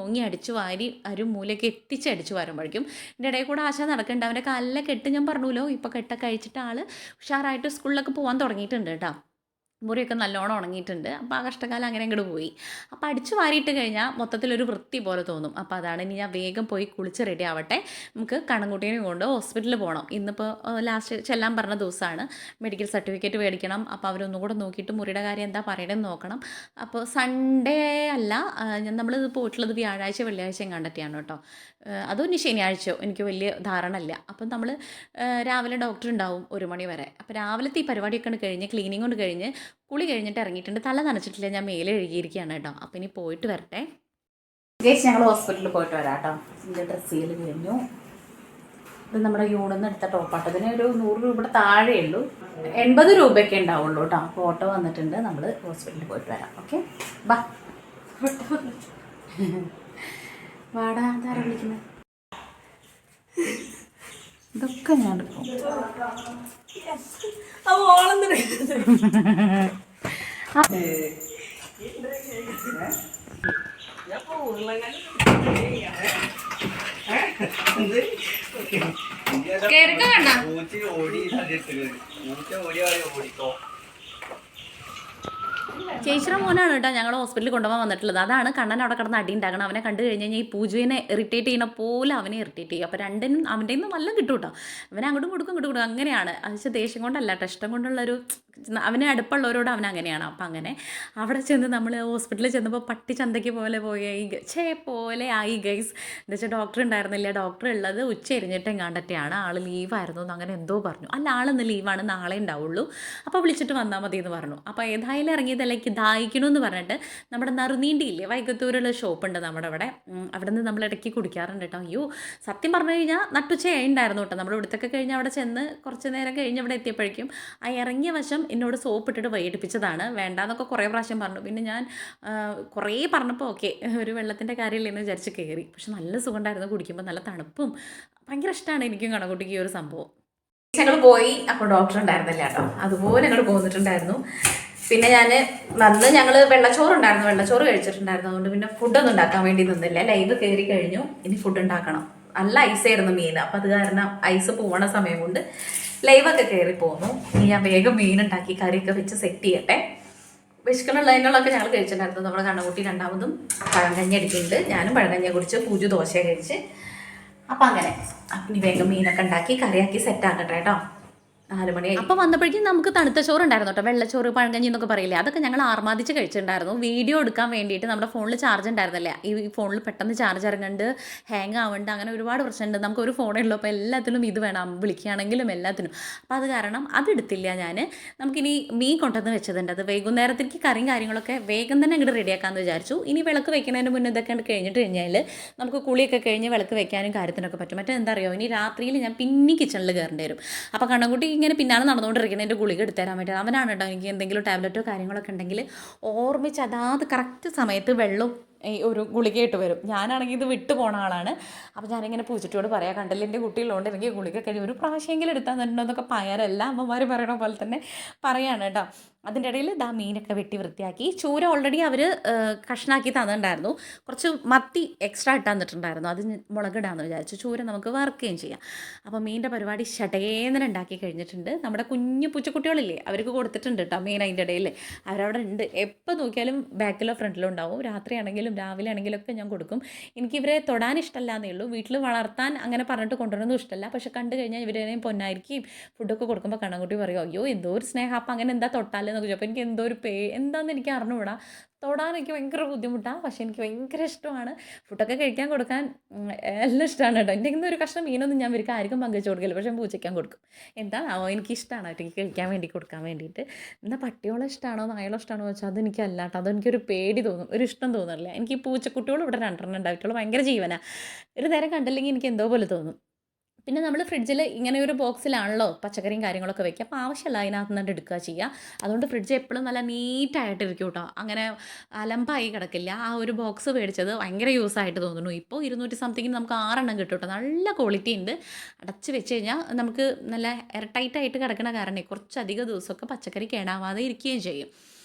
ഓങ്ങി അടിച്ചു വാരി ഒരു മൂലയ്ക്ക് എത്തിച്ച് അടിച്ചു വാരുമ്പോഴേക്കും എൻ്റെ ഇടയിൽ കൂടെ ആശ നടക്കുന്നുണ്ട്. അവൻ്റെ കാലിലെ കെട്ട് ഞാൻ പറഞ്ഞല്ലോ, ഇപ്പോൾ കെട്ടൊക്കെ കഴിച്ചിട്ട് ആൾ ഉഷാറായിട്ട് സ്കൂളിലൊക്കെ പോകാൻ തുടങ്ങിയിട്ടുണ്ട് കേട്ടോ. മുറിയൊക്കെ നല്ലോണം ഉണങ്ങിയിട്ടുണ്ട്. അപ്പോൾ ആ കഷ്ടകാലം അങ്ങനെ അങ്ങോട്ട് പോയി. അപ്പോൾ അടിച്ചു വാരിയിട്ട് കഴിഞ്ഞാൽ മൊത്തത്തിലൊരു വൃത്തി പോലെ തോന്നും. അപ്പോൾ അതാണ് ഇനി ഞാൻ വേഗം പോയി കുളിച്ച് റെഡി ആവട്ടെ. നമുക്ക് കണ്ണൻകുട്ടീനെ കൊണ്ട് ഹോസ്പിറ്റലിൽ പോകണം. ഇന്നിപ്പോൾ ലാസ്റ്റ് ചെല്ലാൻ പറഞ്ഞ ദിവസമാണ്. മെഡിക്കൽ സർട്ടിഫിക്കറ്റ് മേടിക്കണം. അപ്പോൾ അവരൊന്നും കൂടെ നോക്കിയിട്ട് മുറിയുടെ കാര്യം എന്താ പറയണമെന്ന് നോക്കണം. അപ്പോൾ സൺഡേ അല്ല, നമ്മൾ പോയിട്ടുള്ളത് വ്യാഴാഴ്ച വെള്ളിയാഴ്ചയും കണ്ടെത്തിയാണ് കേട്ടോ. അതോ ഇനി ശനിയാഴ്ചയോ എനിക്ക് വലിയ ധാരണ ഇല്ല. അപ്പം നമ്മൾ രാവിലെ ഡോക്ടർ ഉണ്ടാവും 1 മണി വരെ. അപ്പോൾ രാവിലത്തെ ഈ പരിപാടിയൊക്കെ കഴിഞ്ഞ് ക്ലീനിങ് കൊണ്ട് കഴിഞ്ഞ് കുളി കഴിഞ്ഞിട്ട് ഇറങ്ങിയിട്ടുണ്ട്. തല നനച്ചിട്ടില്ല, ഞാൻ മേലെ എഴുകിയിരിക്കുകയാണ് കേട്ടോ. അപ്പോൾ ഇനി പോയിട്ട് വരട്ടെ. ഗൈസ്, ഞങ്ങൾ ഹോസ്പിറ്റലിൽ പോയിട്ട് വരാം കേട്ടോ. എൻ്റെ ഡ്രസ്സ് ചെയ്യൽ കഴിഞ്ഞു. ഇത് നമ്മുടെ യൂണിൽ നിന്ന് എടുത്ത ടോപ്പാട്ട്. ഇതിന് ഒരു 100 രൂപയുടെ താഴെ ഉള്ളൂ, 80 രൂപയൊക്കെ ഉണ്ടാവുള്ളൂ കേട്ടോ. അപ്പോൾ ഓട്ടോ വന്നിട്ടുണ്ട്, നമ്മൾ ഹോസ്പിറ്റലിൽ പോയിട്ട് വരാം. ഓക്കെ ബാ. വാടാ, താരം വിളിക്കുന്നത്. ഇതൊക്കെ ഞാൻ എടുക്കും. ചേച്ചിയുടെ മോനാണ് കേട്ടോ ഞങ്ങൾ ഹോസ്പിറ്റലിൽ കൊണ്ടുപോകാൻ വന്നിട്ടുള്ളത്. അതാണ് കണ്ണൻ അവിടെ കിടന്ന് അടി ഉണ്ടാക്കണം. അവനെ കണ്ടു കഴിഞ്ഞ് കഴിഞ്ഞാൽ ഈ പൂജയെ ഇറിറ്റേറ്റ് ചെയ്യുന്ന പോലെ അവനെ ഇറിറ്റേറ്റ് ചെയ്യും. അപ്പോൾ രണ്ടിനും അവൻ്റെ നിന്ന് നല്ല കിട്ടും കേട്ടോ. അവനെ അങ്ങോട്ടും കൊടുക്കും അങ്ങനെയാണ്. അത് വെച്ചാൽ ദേഷ്യം കൊണ്ടല്ല കേട്ടോ, ഇഷ്ടം കൊണ്ടുള്ളൊരു, അവനെ അടുപ്പുള്ളവരോട് അവൻ അങ്ങനെയാണ്. അപ്പം അങ്ങനെ അവിടെ ചെന്ന് നമ്മൾ ഹോസ്പിറ്റലിൽ ചെന്നപ്പോൾ പട്ടി ചന്തയ്ക്ക് പോലെ പോലെ ആയി ഗൈസ്. എന്താ വെച്ചാൽ ഡോക്ടർ ഉണ്ടായിരുന്നില്ല. ഡോക്ടർ ഉള്ളത് ഉച്ച എരിഞ്ഞിട്ട് എങ്ങാണ്ടൊക്കെയാണ്. ആൾ ലീവായിരുന്നു എന്ന് അങ്ങനെ എന്തോ പറഞ്ഞു. അല്ല, ആളിന്ന് ലീവാണ്, നാളെ ഉണ്ടാവുള്ളൂ, അപ്പോൾ വിളിച്ചിട്ട് വന്നാൽ മതി എന്ന് പറഞ്ഞു. അപ്പോൾ ഏതായാലും ഇറങ്ങിയതല്ലേക്ക് ദാഹിക്കണമെന്ന് പറഞ്ഞിട്ട് നമ്മുടെ നറുനീണ്ടിയില്ലേ, വൈക്കത്തൂരുള്ള ഷോപ്പുണ്ട് നമ്മുടെ അവിടെ. അവിടെ നിന്ന് നമ്മൾ ഇടയ്ക്ക് കുടിക്കാറുണ്ട് കേട്ടോ. അയ്യോ സത്യം പറഞ്ഞു കഴിഞ്ഞാൽ നട്ടുച്ചയായി ഉണ്ടായിരുന്നു കേട്ടോ. നമ്മൾ ഇവിടുത്തൊക്കെ കഴിഞ്ഞ് അവിടെ ചെന്ന് കുറച്ച് നേരം കഴിഞ്ഞ് അവിടെ എത്തിയപ്പോഴേക്കും ആ ഇറങ്ങിയ വശം എന്നോട് സോപ്പ് ഇട്ടിട്ട് വൈകിപ്പിച്ചതാണ്. വേണ്ടാന്നൊക്കെ കുറേ പ്രാവശ്യം പറഞ്ഞു. പിന്നെ ഞാൻ കുറേ പറഞ്ഞപ്പോൾ ഓക്കെ, ഒരു വെള്ളത്തിൻ്റെ കാര്യമില്ലെന്ന് വിചാരിച്ച് കയറി. പക്ഷെ നല്ല സുഖം ഉണ്ടായിരുന്നു കുടിക്കുമ്പോൾ, നല്ല തണുപ്പും. ഭയങ്കര ഇഷ്ടമാണ് എനിക്കും കണക്കുട്ടിക്ക് ഈ ഒരു സംഭവം. ഞങ്ങൾ പോയി, അപ്പോൾ ഡോക്ടർ ഉണ്ടായിരുന്നില്ല കേട്ടോ. അതുപോലെ ഞങ്ങൾ പോന്നിട്ടുണ്ടായിരുന്നു. പിന്നെ ഞങ്ങൾ വെള്ളച്ചോറുണ്ടായിരുന്നു, വെള്ളച്ചോറ് കഴിച്ചിട്ടുണ്ടായിരുന്നു. അതുകൊണ്ട് പിന്നെ ഫുഡൊന്നും ഉണ്ടാക്കാൻ വേണ്ടി നിന്നില്ല. ലൈവ് കയറി കഴിഞ്ഞു, ഇനി ഫുഡ് ഉണ്ടാക്കണം. നല്ല ഐസായിരുന്നു മീൻ. അപ്പം അത് കാരണം ഐസ് പോകണ സമയം കൊണ്ട് ലൈവൊക്കെ കയറി പോന്നു. ഇനി ഞാൻ വേഗം മീൻ ഉണ്ടാക്കി കറിയൊക്കെ വെച്ച് സെറ്റ് ചെയ്യട്ടെ. വിശക്കണുള്ളതിനുള്ളതൊക്കെ ഞങ്ങൾ കഴിച്ചിട്ടുണ്ടായിരുന്നു. നമ്മുടെ കണ്ണുകുട്ടി രണ്ടാമതും പഴങ്കഞ്ഞി അടിക്കുന്നുണ്ട്. ഞാനും പഴങ്കഞ്ഞി കുടിച്ച്, പൂജ ദോശ കഴിച്ച്. അപ്പം അങ്ങനെ ഇനി വേഗം മീനൊക്കെ ഉണ്ടാക്കി കറിയാക്കി സെറ്റാക്കട്ടെ കേട്ടോ. 4 മണിയായി. അപ്പോൾ വന്നപ്പോഴേക്കും നമുക്ക് തണുത്ത ചോറ് ഉണ്ടായിരുന്നു കേട്ടോ. വെള്ളച്ചോറ്, പഴങ്കഞ്ഞി എന്നൊക്കെ പറയില്ലേ, അതൊക്കെ ഞങ്ങൾ ആർമാദിച്ച് കഴിച്ചിട്ടുണ്ടായിരുന്നു. വീഡിയോ എടുക്കാൻ വേണ്ടിയിട്ട് നമ്മുടെ ഫോണിൽ ചാർജ് ഉണ്ടായിരുന്നില്ല. ഈ ഫോണിൽ പെട്ടെന്ന് ചാർജ് ഇറങ്ങുന്നുണ്ട്, ഹാങ് ആവുന്നുണ്ട്, അങ്ങനെ ഒരുപാട് പ്രശ്നമുണ്ട്. നമുക്ക് ഒരു ഫോണേ ഉള്ളൂ, അപ്പോൾ എല്ലാത്തിലും ഇത് വേണം, വിളിക്കുകയാണെങ്കിലും എല്ലാത്തിനും. അപ്പോൾ അത് കാരണം അതെടുത്തില്ല ഞാൻ. നമുക്കിനി മീൻ കൊണ്ടുവന്ന് വെച്ചതുണ്ട്. അത് വൈകുന്നേരത്തേക്ക് കറിയും കാര്യങ്ങളൊക്കെ വേഗം തന്നെ അങ്ങോട്ട് റെഡിയാക്കാമെന്ന് വിചാരിച്ചു. ഇനി വിളക്ക് വെക്കുന്നതിന് മുന്നേ ഇതൊക്കെ കഴിഞ്ഞിട്ട് കഴിഞ്ഞാൽ നമുക്ക് കുളിയൊക്കെ കഴിഞ്ഞ് വിളക്ക് വെക്കാനും കാര്യത്തിനൊക്കെ പറ്റും. മറ്റേ എന്താ അറിയോ, ഇനി രാത്രിയിൽ ഞാൻ പിന്നെ കിച്ചണിൽ കയറേണ്ടി വരും. അപ്പോൾ കണ്ണൻകുട്ടി ഇങ്ങനെ പിന്നാലെ നടന്നുകൊണ്ടിരിക്കുന്നത് എൻ്റെ ഗുളിക എടുത്തുതരാൻ വേണ്ടി. അവനാണ് കേട്ടോ എനിക്ക് എന്തെങ്കിലും ടാബ്ലറ്റോ കാര്യങ്ങളൊക്കെ ഉണ്ടെങ്കിൽ ഓർമ്മിച്ച് അതാത് കറക്റ്റ് സമയത്ത് വെള്ളം ഒരു ഗുളികയിട്ട് വരും. ഞാനാണെങ്കിൽ ഇത് വിട്ടു പോണ ആളാണ്. അപ്പോൾ ഞാനിങ്ങനെ പൂച്ചിട്ടോട് പറയാം, കണ്ടല്ലേ എൻ്റെ കുട്ടികളുണ്ട്, എനിക്ക് ഗുളിക കഴിഞ്ഞ് ഒരു പ്രാവശ്യമെങ്കിലും എടുത്താൽ തന്നെയുണ്ടോ എന്നൊക്കെ പറയാറല്ല അമ്മമാർ പറയണ പോലെ തന്നെ പറയാണ് കേട്ടോ. അതിൻ്റെ ഇടയിൽ മീനൊക്കെ വെട്ടി വൃത്തിയാക്കി. ചൂര ഓൾറെഡി അവർ കഷ്ണാക്കി തന്നിട്ടുണ്ടായിരുന്നു. കുറച്ച് മത്തി എക്സ്ട്രാ ഇട്ട് തന്നിട്ടുണ്ടായിരുന്നു. അത് മുളകിടാമെന്ന് വിചാരിച്ചു. ചൂര നമുക്ക് വറുക്കുകയും ചെയ്യാം. അപ്പോൾ മീനിൻ്റെ പരിപാടി ഷടേന്നനെ ഉണ്ടാക്കി കഴിഞ്ഞിട്ടുണ്ട്. നമ്മുടെ കുഞ്ഞു പൂച്ചക്കുട്ടികളില്ലേ, അവർക്ക് കൊടുത്തിട്ടുണ്ട് കേട്ടോ മീൻ. അതിൻ്റെ ഇടയിൽ അവരവിടെ ഉണ്ട്, എപ്പോൾ നോക്കിയാലും ബാക്കിലോ ഫ്രണ്ടിലോ ഉണ്ടാവും. രാത്രിയാണെങ്കിലും രാവിലെ ആണെങ്കിലും ഒക്കെ ഞാൻ കൊടുക്കും. എനിക്കിവരെ തൊടാൻ ഇഷ്ടമല്ല എന്നേ ഉള്ളൂ. വീട്ടിൽ വളർത്താൻ അങ്ങനെ പറഞ്ഞിട്ട് കൊണ്ടുവരുന്നതും ഇഷ്ടമല്ല. പക്ഷെ കണ്ടു കഴിഞ്ഞാൽ ഇവരെയും പൊന്നായിരിക്കും. ഫുഡൊക്കെ കൊടുക്കുമ്പോൾ കണ്ണൻകുട്ടി പറയും, അയ്യോ എന്തോ ഒരു സ്നേഹം, അപ്പം അങ്ങനെ എന്താ തൊട്ടാലെന്നൊക്കെ ചോദിച്ചു. അപ്പോൾ എനിക്ക് എന്തോ ഒരു എന്താണെന്ന് എനിക്ക് അറിഞ്ഞുകൂടാ. തൊടാൻ എനിക്ക് ഭയങ്കര ബുദ്ധിമുട്ടാണ്, പക്ഷേ എനിക്ക് ഭയങ്കര ഇഷ്ടമാണ്. ഫുഡൊക്കെ കഴിക്കാൻ കൊടുക്കാൻ എല്ലാം ഇഷ്ടമാണ് കേട്ടോ. എൻ്റെ ഇന്ന് ഒരു കഷ്ണം മീനൊന്നും ഞാൻ ഇവർക്ക് ആർക്കും പങ്കുവെച്ച് കൊടുക്കില്ല, പക്ഷേ പൂച്ചയ്ക്കാൻ കൊടുക്കും. എന്താണോ എനിക്കിഷ്ടമാണ് അവർക്ക് കഴിക്കാൻ വേണ്ടി കൊടുക്കാൻ വേണ്ടിയിട്ട്. എന്നാൽ പട്ടിയോളം ഇഷ്ടമാണോ നായോളം ഇഷ്ടമാണോ വെച്ചാൽ അതെനിക്കല്ല കേട്ടോ. അതെനിക്കൊരു പേടി തോന്നും, ഒരു ഇഷ്ടം തോന്നില്ല. എനിക്ക് ഈ പൂച്ചക്കുട്ടികളും ഇവിടെ 2 ഉണ്ടായിട്ടുള്ളൂ, ഭയങ്കര ജീവനാണ്. ഒരു നേരം കണ്ടില്ലെങ്കിൽ എനിക്ക് എന്തോ പോലെ തോന്നും. പിന്നെ നമ്മൾ ഫ്രിഡ്ജിൽ ഇങ്ങനെ ഒരു ബോക്സിലാണല്ലോ പച്ചക്കറിയും കാര്യങ്ങളൊക്കെ വെക്കുക. അപ്പോൾ ആവശ്യമില്ല അതിനകത്ത് നിന്ന് എടുക്കുക ചെയ്യുക. അതുകൊണ്ട് ഫ്രിഡ്ജ് എപ്പോഴും നല്ല നീറ്റായിട്ടിരിക്കും കേട്ടോ. അങ്ങനെ അലമ്പായി കിടക്കില്ല. ആ ഒരു ബോക്സ് മേടിച്ചത് ഭയങ്കര യൂസായിട്ട് തോന്നുന്നു. ഇപ്പോൾ 200 സംതിങ്ങിന് നമുക്ക് 6 കിട്ടും കേട്ടോ. നല്ല ക്വാളിറ്റി ഉണ്ട്. അടച്ച് വെച്ച് കഴിഞ്ഞാൽ നമുക്ക് നല്ല എയർടൈറ്റായിട്ട് കിടക്കുന്ന കാരണം കുറച്ചധികം ദിവസമൊക്കെ പച്ചക്കറി കേടാവാതെ ഇരിക്കുകയും ചെയ്യും.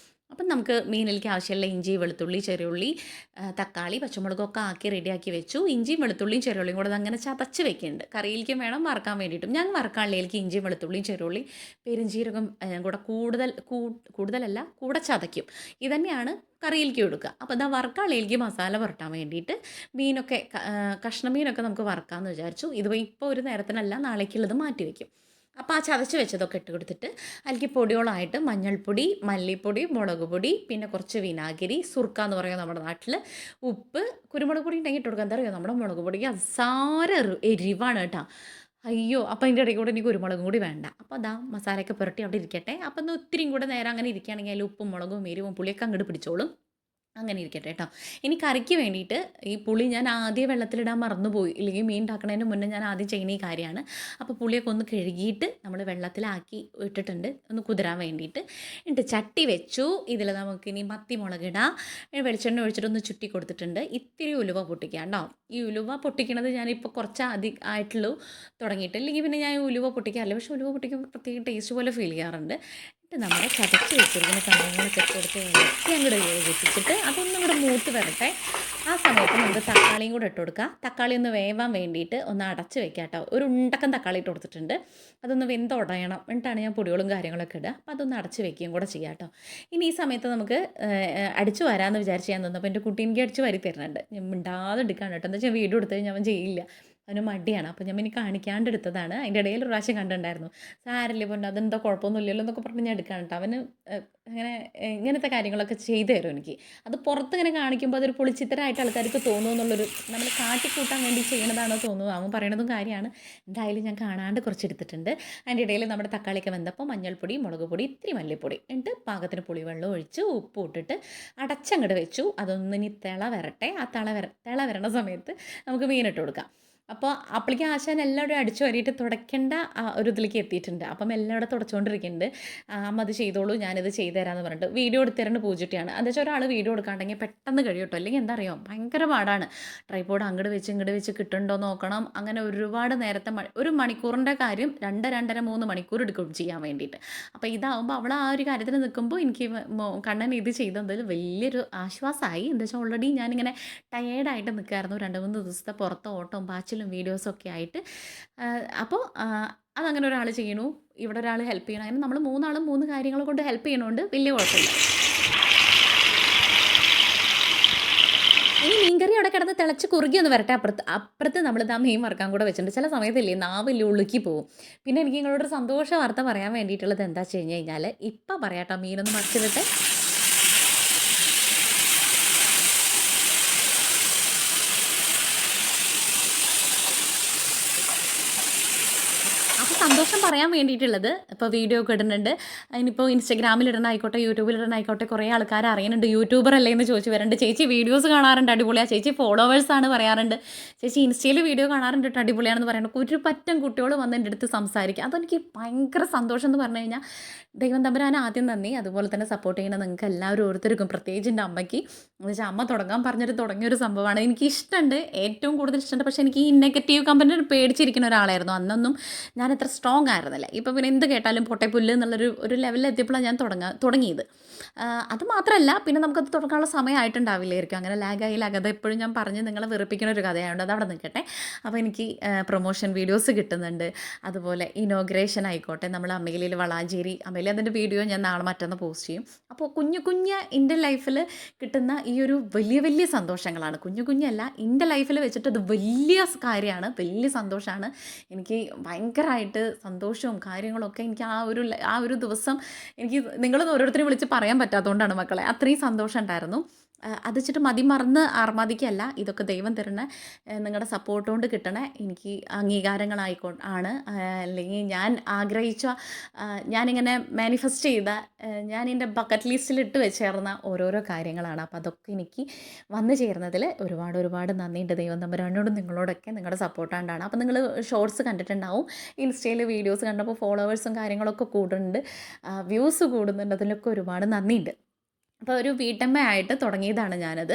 അപ്പം നമുക്ക് മീനിലേക്ക് ആവശ്യമുള്ള ഇഞ്ചി, വെളുത്തുള്ളി, ചെറിയുള്ളി, തക്കാളി, പച്ചമുളകൊക്കെ ആക്കി റെഡിയാക്കി വെച്ചു. ഇഞ്ചിയും വെളുത്തുള്ളിയും ചെറിയുള്ളിയും കൂടെ അങ്ങനെ ചതച്ച് വെക്കുന്നുണ്ട്. കറിയിലേക്കും വേണം വറക്കാൻ വേണ്ടിയിട്ടും. ഞാൻ വറക്കാനുള്ളതിലേക്ക് ഇഞ്ചിയും വെളുത്തുള്ളിയും ചെറിയുള്ളി പെരുംജീരകം കൂടെ കൂടുതലല്ല കൂടെ ചതയ്ക്കും. ഇതന്നെയാണ് കറിയിലേക്ക് കൊടുക്കുക. അപ്പോൾ ഇതാ വറക്കാനുള്ളതിലേക്ക് മസാല പുരട്ടാൻ വേണ്ടിയിട്ട് മീനൊക്കെ കഷ്ണ മീനൊക്കെ നമുക്ക് വറക്കാമെന്ന് വിചാരിച്ചു. ഇത് ഇപ്പോൾ ഒരു നേരത്തിനല്ല, നാളേക്കുള്ളത് മാറ്റി വയ്ക്കും. അപ്പോൾ ആ ചതച്ച് വെച്ചതൊക്കെ ഇട്ട് കൊടുത്തിട്ട് അതിലേക്ക് പൊടികളായിട്ട് മഞ്ഞൾപ്പൊടി, മല്ലിപ്പൊടി, മുളക് പൊടി, പിന്നെ കുറച്ച് വിനാഗിരി, സുർക്ക എന്ന് പറയുക നമ്മുടെ നാട്ടിൽ, ഉപ്പ്, കുരുമുളക് പൊടി ഉണ്ടെങ്കിൽ ഇട്ട് കൊടുക്കുക. എന്താ പറയുക, നമ്മുടെ മുളക് പൊടിക്ക് അസാര എരിവാണ് കേട്ടോ. അയ്യോ, അപ്പോൾ അതിൻ്റെ ഇടയിൽ കൂടെ എനിക്ക് കുരുമുളകും കൂടി വേണ്ട. അപ്പോൾ അതാ മസാലയൊക്കെ പുരട്ടി അവിടെ ഇരിക്കട്ടെ. അപ്പോൾ ഒന്ന് ഒത്തിരിയും കൂടെ നേരം അങ്ങനെ ഇരിക്കുകയാണെങ്കിൽ അതിൽ ഉപ്പും മുളകും എരിവും പുളിയൊക്കെ അങ്ങോട്ട് പിടിച്ചോളും. അങ്ങനെ ഇരിക്കട്ടെ കേട്ടോ. ഇനി കറിക്ക് വേണ്ടിയിട്ട് ഈ പുളി ഞാൻ ആദ്യം വെള്ളത്തിലിടാൻ മറന്നുപോയി. ഇല്ലെങ്കിൽ മീൻ ഉണ്ടാക്കുന്നതിന് മുന്നേ ഞാൻ ആദ്യം ചെയ്യുന്ന ഈ കാര്യമാണ്. അപ്പോൾ പുളിയൊക്കെ ഒന്ന് കഴുകിയിട്ട് നമ്മൾ വെള്ളത്തിലാക്കി ഇട്ടിട്ടുണ്ട് ഒന്ന് കുതിരാൻ വേണ്ടിയിട്ട്. എന്നിട്ട് ചട്ടി വെച്ചു. ഇതിൽ നമുക്കിനി മത്തി മുളകിടാം. വെളിച്ചെണ്ണ ഒഴിച്ചിട്ട് ഒന്ന് ചുറ്റി കൊടുത്തിട്ടുണ്ട്. ഇത്തിരി ഉലുവ പൊട്ടിക്കാം കേട്ടോ. ഈ ഉലുവ പൊട്ടിക്കണത് ഞാനിപ്പോൾ കുറച്ച് അധികം ആയിട്ടുള്ളൂ തുടങ്ങിയിട്ട്. ഇല്ലെങ്കിൽ പിന്നെ ഞാൻ ഉലുവ പൊട്ടിക്കാറില്ല. പക്ഷേ ഉലുവ പൊട്ടിക്കുമ്പോൾ പ്രത്യേക ടേസ്റ്റ് പോലെ ഫീൽ ചെയ്യാറുണ്ട്. എന്നിട്ട് നമ്മുടെ ചതച്ച് വെച്ചിരിക്കുന്ന സംഭവങ്ങളൊക്കെ എടുത്ത് ഇളക്കി അങ്ങോട്ട് യോജിപ്പിച്ചിട്ട് അതൊന്നും കൂടെ മൂത്ത് വരട്ടെ. ആ സമയത്ത് നമുക്ക് തക്കാളിയും കൂടെ ഇട്ട് കൊടുക്കുക. തക്കാളി ഒന്ന് വേവാൻ വേണ്ടിയിട്ട് ഒന്ന് അടച്ച് വെക്കാം കേട്ടോ. ഒരു ഉണ്ടക്കം തക്കാളി ഇട്ട് കൊടുത്തിട്ടുണ്ട്. അതൊന്ന് വെന്തുടയണം. എന്നിട്ടാണ് ഞാൻ പൊടികളും കാര്യങ്ങളൊക്കെ ഇടുക. അപ്പോൾ അതൊന്ന് അടച്ച് വെക്കുകയും കൂടെ ചെയ്യാം കേട്ടോ. ഇനി ഈ സമയത്ത് നമുക്ക് അടിച്ചു വരാമെന്ന് വിചാരിച്ച് ഞാൻ തന്നപ്പോൾ എൻ്റെ കുട്ടി എനിക്ക് അടിച്ച് വരി തരുന്നുണ്ട്. ഞാൻ മിണ്ടാതെ എടുക്കാണ് കേട്ടോ. എന്താ വെച്ചാൽ വീഡിയോ എടുത്ത് കഴിഞ്ഞാൽ അവൻ ചെയ്യില്ല, അവന് മടിയാണ്. അപ്പോൾ ഞാൻ ഇനി കാണിക്കാണ്ട് എടുത്തതാണ്. അതിൻ്റെ ഇടയിൽ ഒരു പ്രാവശ്യം കണ്ടിട്ടുണ്ടായിരുന്നു. സാരല്ലേ പൊന്നു അതെന്തോ കുഴപ്പമൊന്നുമില്ലല്ലോ എന്നൊക്കെ പറഞ്ഞ് ഞാൻ എടുക്കാൻ കേട്ടോ. അവന് അങ്ങനെ ഇങ്ങനത്തെ കാര്യങ്ങളൊക്കെ ചെയ്തു തരും എനിക്ക്. അത് പുറത്ത് ഇങ്ങനെ കാണിക്കുമ്പോൾ അതൊരു പൊളിച്ചിത്തരമായിട്ട് ആൾക്കാർക്ക് തോന്നുമെന്നുള്ളൊരു നമ്മൾ കാട്ടിക്കൂട്ടാൻ വേണ്ടി ചെയ്യണതാണോ തോന്നുന്നു. അവൻ പറയണതും കാര്യമാണ്. എന്തായാലും ഞാൻ കാണാണ്ട് കുറച്ചെടുത്തിട്ടുണ്ട്. അതിൻ്റെ ഇടയിൽ നമ്മുടെ തക്കാളിയൊക്കെ വെന്തപ്പോൾ മഞ്ഞൾപ്പൊടി, മുളക് പൊടി, ഇത്തിരി മല്ലിപ്പൊടി എന്നിട്ട് പാകത്തിന് പുളിവെള്ളം ഒഴിച്ച് ഉപ്പ് ഇട്ടിട്ട് അടച്ചങ്ങോട്ട് വെച്ചു. അതൊന്നിനി തിള വരട്ടെ. ആ തിള വരണ സമയത്ത് നമുക്ക് മീനിട്ട് കൊടുക്കാം. അപ്പോൾ അപ്പോഴേക്കും ആശാൻ എല്ലാവരും അടിച്ചു വരിയിട്ട് തുടയ്ക്കേണ്ട ഒരു ഇതിലേക്ക് എത്തിയിട്ടുണ്ട്. അപ്പം എല്ലാവരും തുടച്ചുകൊണ്ടിരിക്കുന്നുണ്ട്. അമ്മ അത് ചെയ്തോളൂ, ഞാനിത് ചെയ്തു തരാമെന്ന് പറഞ്ഞിട്ട് വീഡിയോ എടുത്തരേണ്ട പൂജട്ടിയാണ്. എന്താ വെച്ചാൽ ഒരാൾ വീഡിയോ എടുക്കാണ്ടെങ്കിൽ പെട്ടെന്ന് കഴിയട്ടോ. അല്ലെങ്കിൽ എന്താ അറിയാം ഭയങ്കര പാടാണ്. ട്രൈപോഡ് അങ്ങോട്ട് വെച്ച് കിട്ടുന്നുണ്ടോ നോക്കണം. അങ്ങനെ ഒരുപാട് നേരത്തെ ഒരു മണിക്കൂറിൻ്റെ കാര്യം 2-2.5-3 മണിക്കൂർ എടുക്കും ചെയ്യാൻ വേണ്ടിയിട്ട്. അപ്പോൾ ഇതാവുമ്പോൾ അവൾ ആ ഒരു കാര്യത്തിന് നിൽക്കുമ്പോൾ എനിക്ക് കണ്ണൻ ഇത് ചെയ്തതിൽ വലിയൊരു ആശ്വാസമായി. എന്താ വെച്ചാൽ ഓൾറെഡി ഞാനിങ്ങനെ ടയേർഡായിട്ട് നിൽക്കുമായിരുന്നു 2-3 ദിവസത്തെ പുറത്ത് ഓട്ടവും പാച്ചിലും വീഡിയോസൊക്കെ ആയിട്ട്. അപ്പോൾ അതങ്ങനെ ഒരാൾ ചെയ്യണു, ഇവിടെ ഒരാൾ ഹെൽപ്പ് ചെയ്യണം. അങ്ങനെ നമ്മൾ 3 ആളും 3 കാര്യങ്ങൾ കൊണ്ട് ഹെൽപ്പ് ചെയ്യണോണ്ട് വലിയ കുഴപ്പമില്ല. ഇനി മീൻകറി അവിടെ കിടന്ന് തിളച്ച് കുറുകി ഒന്ന് വരട്ടെ. അപ്പുറത്ത് നമ്മൾ ആ മീൻ വറുക്കാൻ കൂടെ വെച്ചിട്ടുണ്ട്. ചില സമയത്തില്ലേ നാവില് ഉളുക്കി പോവും. പിന്നെ എനിക്ക് നിങ്ങളോടൊരു സന്തോഷ വാർത്ത പറയാൻ വേണ്ടിയിട്ടുള്ളത് എന്താ വെച്ച് കഴിഞ്ഞാൽ ഇപ്പം പറയാട്ടോ, മീനൊന്ന് മറിച്ചിട്ട് അപ്പോൾ സന്തോഷം പറയാൻ വേണ്ടിയിട്ടുള്ളത് ഇപ്പോൾ വീഡിയോ ഒക്കെ ഇടുന്നുണ്ട്. ഇനിയിപ്പോൾ ഇൻസ്റ്റഗ്രാമിൽ ഇടണായിക്കോട്ടെ, യൂട്യൂബിൽ ഇടണായിക്കോട്ടെ, കുറേ ആൾക്കാർ അറിയുന്നുണ്ട്. യൂട്യൂബർ അല്ലേ എന്ന് ചോദിച്ച് വരുന്നുണ്ട്. ചേച്ചി വീഡിയോസ് കാണാറുണ്ട്, അടിപൊളിയാണ്. ചേച്ചി ഫോളോവേഴ്സാണ് പറയാറുണ്ട്. ചേച്ചി ഇൻസ്റ്റയിൽ വീഡിയോ കാണാറുണ്ട് കേട്ടോ, അടിപൊളിയാണെന്ന് പറയുന്നത്. ഒരു പറ്റം കുട്ടികൾ വന്ന് എൻ്റെ അടുത്ത് സംസാരിക്കുക. അതെനിക്ക് ഭയങ്കര സന്തോഷം എന്ന് പറഞ്ഞു കഴിഞ്ഞാൽ ദൈവം തമ്പുരാൻ ആദ്യം നന്ദി. അതുപോലെ തന്നെ സപ്പോർട്ട് ചെയ്യുന്ന നിങ്ങൾക്ക് എല്ലാവരും ഓരോരുത്തർക്കും, പ്രത്യേകിച്ച് എൻ്റെ അമ്മയ്ക്ക്. എന്ന് വെച്ചാൽ അമ്മ തുടങ്ങാൻ പറഞ്ഞിട്ട് തുടങ്ങിയൊരു സംഭവമാണ്. എനിക്ക് ഇഷ്ടമുണ്ട്, ഏറ്റവും കൂടുതൽ ഇഷ്ടമുണ്ട്. പക്ഷേ എനിക്ക് ഈ നെഗറ്റീവ് കമ്പനി പേടിച്ചിരിക്കുന്ന ഒരാളായിരുന്നു. അന്നൊന്നും ഞാൻ അത്ര സ്ട്രോങ് ആയിരുന്നില്ല. ഇപ്പോൾ പിന്നെ എന്ത് കേട്ടാലും പൊട്ടെ പുല്ല് എന്നുള്ളൊരു ലെവലിൽ എത്തിയപ്പോഴാണ് ഞാൻ തുടങ്ങിയത്. അത് മാത്രമല്ല, പിന്നെ നമുക്കത് തുടങ്ങാനുള്ള സമയമായിട്ടുണ്ടാവില്ലായിരിക്കും. അങ്ങനെ ലാഗായി അത് എപ്പോഴും ഞാൻ പറഞ്ഞ് നിങ്ങളെ വെറുപ്പിക്കുന്ന ഒരു കഥയായതുകൊണ്ട് അത് അവിടെ നിൽക്കട്ടെ. അപ്പോൾ എനിക്ക് പ്രൊമോഷൻ വീഡിയോസ് കിട്ടുന്നുണ്ട്. അതുപോലെ ഇനോഗ്രേഷൻ ആയിക്കോട്ടെ, നമ്മൾ അമ്മയിലിൽ വളാഞ്ചേരി അമ്മയിൽ അതിൻ്റെ വീഡിയോ ഞാൻ നാളെ മറ്റൊന്ന് പോസ്റ്റ് ചെയ്യും. അപ്പോൾ കുഞ്ഞ് എൻ്റെ ലൈഫിൽ കിട്ടുന്ന ഈ ഒരു വലിയ സന്തോഷങ്ങളാണ്. കുഞ്ഞല്ല, എൻ്റെ ലൈഫിൽ വെച്ചിട്ട് അത് വലിയ കാര്യമാണ്, വലിയ സന്തോഷമാണ്. എനിക്ക് ഭയങ്കരമായിട്ട് സന്തോഷവും കാര്യങ്ങളൊക്കെ എനിക്ക് ആ ഒരു ദിവസം എനിക്ക് നിങ്ങളൊന്ന് ഓരോരുത്തരെയും വിളിച്ച് പറയാൻ പറ്റാത്തതുകൊണ്ടാണ് മക്കളെ. അത്രയും സന്തോഷം ഉണ്ടായിരുന്നു. അത് വെച്ചിട്ട് മറന്ന് ആർമാദിക്കല്ല, ഇതൊക്കെ ദൈവം തരുന്ന നിങ്ങളുടെ സപ്പോർട്ട് കൊണ്ട് കിട്ടണ എനിക്ക് ആണ്. അല്ലെങ്കിൽ ഞാൻ ആഗ്രഹിച്ച, ഞാനിങ്ങനെ മാനിഫെസ്റ്റ് ചെയ്ത, ഞാൻ എൻ്റെ ബക്കറ്റ് ലിസ്റ്റിൽ ഇട്ട് വെച്ചേർന്ന ഓരോരോ കാര്യങ്ങളാണ്. അപ്പോൾ അതൊക്കെ എനിക്ക് വന്നു ചേർന്നതിൽ ഒരുപാട് നന്ദിയുണ്ട് ദൈവം തമ്പുരാനോടും നിങ്ങളോടൊക്കെ. നിങ്ങളുടെ സപ്പോർട്ടാണ്ടാണ്. അപ്പോൾ നിങ്ങൾ ഷോർട്സ് കണ്ടിട്ടുണ്ടാവും, ഇൻസ്റ്റയിൽ വീഡിയോസ് കണ്ടപ്പോൾ ഫോളോവേഴ്സും കാര്യങ്ങളൊക്കെ കൂടുന്നുണ്ട്, വ്യൂസ് കൂടുന്നുണ്ട്. അതിലൊക്കെ ഒരുപാട് നന്ദിയുണ്ട്. അപ്പോൾ ഒരു വീട്ടമ്മയായിട്ട് തുടങ്ങിയതാണ് ഞാനത്.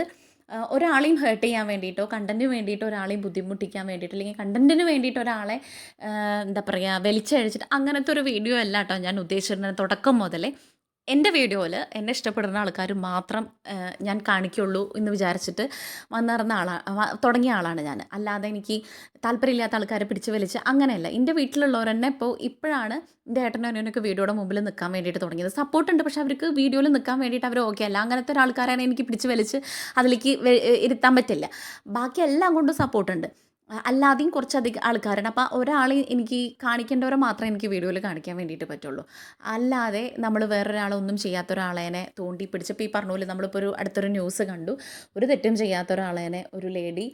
ഒരാളെയും ഹേർട്ട് ചെയ്യാൻ വേണ്ടിയിട്ടോ കണ്ടൻറ്റിന് വേണ്ടിയിട്ടോ ഒരാളെയും ബുദ്ധിമുട്ടിക്കാൻ വേണ്ടിയിട്ടോ അല്ലെങ്കിൽ കണ്ടൻറ്റിന് വേണ്ടിയിട്ട് ഒരാളെ എന്താ പറയുക വലിച്ചഴിച്ചിട്ട് അങ്ങനത്തെ ഒരു വീഡിയോ അല്ല കേട്ടോ ഞാൻ ഉദ്ദേശിച്ചിരുന്നത്. തുടക്കം മുതലേ എൻ്റെ വീഡിയോയിൽ എന്നെ ഇഷ്ടപ്പെടുന്ന ആൾക്കാർ മാത്രം ഞാൻ കാണിക്കുള്ളൂ എന്ന് വിചാരിച്ചിട്ട് തുടങ്ങിയ ആളാണ് ഞാൻ. അല്ലാതെ എനിക്ക് താല്പര്യമില്ലാത്ത ആൾക്കാരെ പിടിച്ച് വലിച്ച് അങ്ങനെയല്ല. എൻ്റെ വീട്ടിലുള്ളവരെന്നെ ഇപ്പോഴാണ് എൻ്റെ ഏട്ടനൊക്കെ വീഡിയോയുടെ മുമ്പിൽ നിൽക്കാൻ വേണ്ടിയിട്ട് തുടങ്ങിയത്. സപ്പോർട്ടുണ്ട്, പക്ഷേ അവർക്ക് വീഡിയോയിൽ നിൽക്കാൻ വേണ്ടിയിട്ട് അവർ ഓക്കെ അല്ല. അങ്ങനത്തെ ഒരാൾക്കാരാണ് എനിക്ക് പിടിച്ച് വലിച്ച് അതിലേക്ക് ഇരുത്താൻ പറ്റില്ല. ബാക്കി എല്ലാം കൊണ്ടും സപ്പോർട്ടുണ്ട്. അല്ലാതെയും കുറച്ചധികം ആൾക്കാരാണ്. അപ്പോൾ ഒരാളെ എനിക്ക് കാണിക്കേണ്ടവരെ മാത്രമേ എനിക്ക് വീഡിയോയിൽ കാണിക്കാൻ വേണ്ടിയിട്ട് പറ്റുള്ളൂ. അല്ലാതെ നമ്മൾ വേറൊരാളൊന്നും ചെയ്യാത്ത ഒരാളേനെ തോണ്ടി പിടിച്ച്, ഇപ്പോൾ ഈ പറഞ്ഞ പോലെ നമ്മളിപ്പോൾ അടുത്തൊരു ന്യൂസ് കണ്ടു, ഒരു തെറ്റും ചെയ്യാത്ത ഒരാളേനെ ഒരു ലേഡി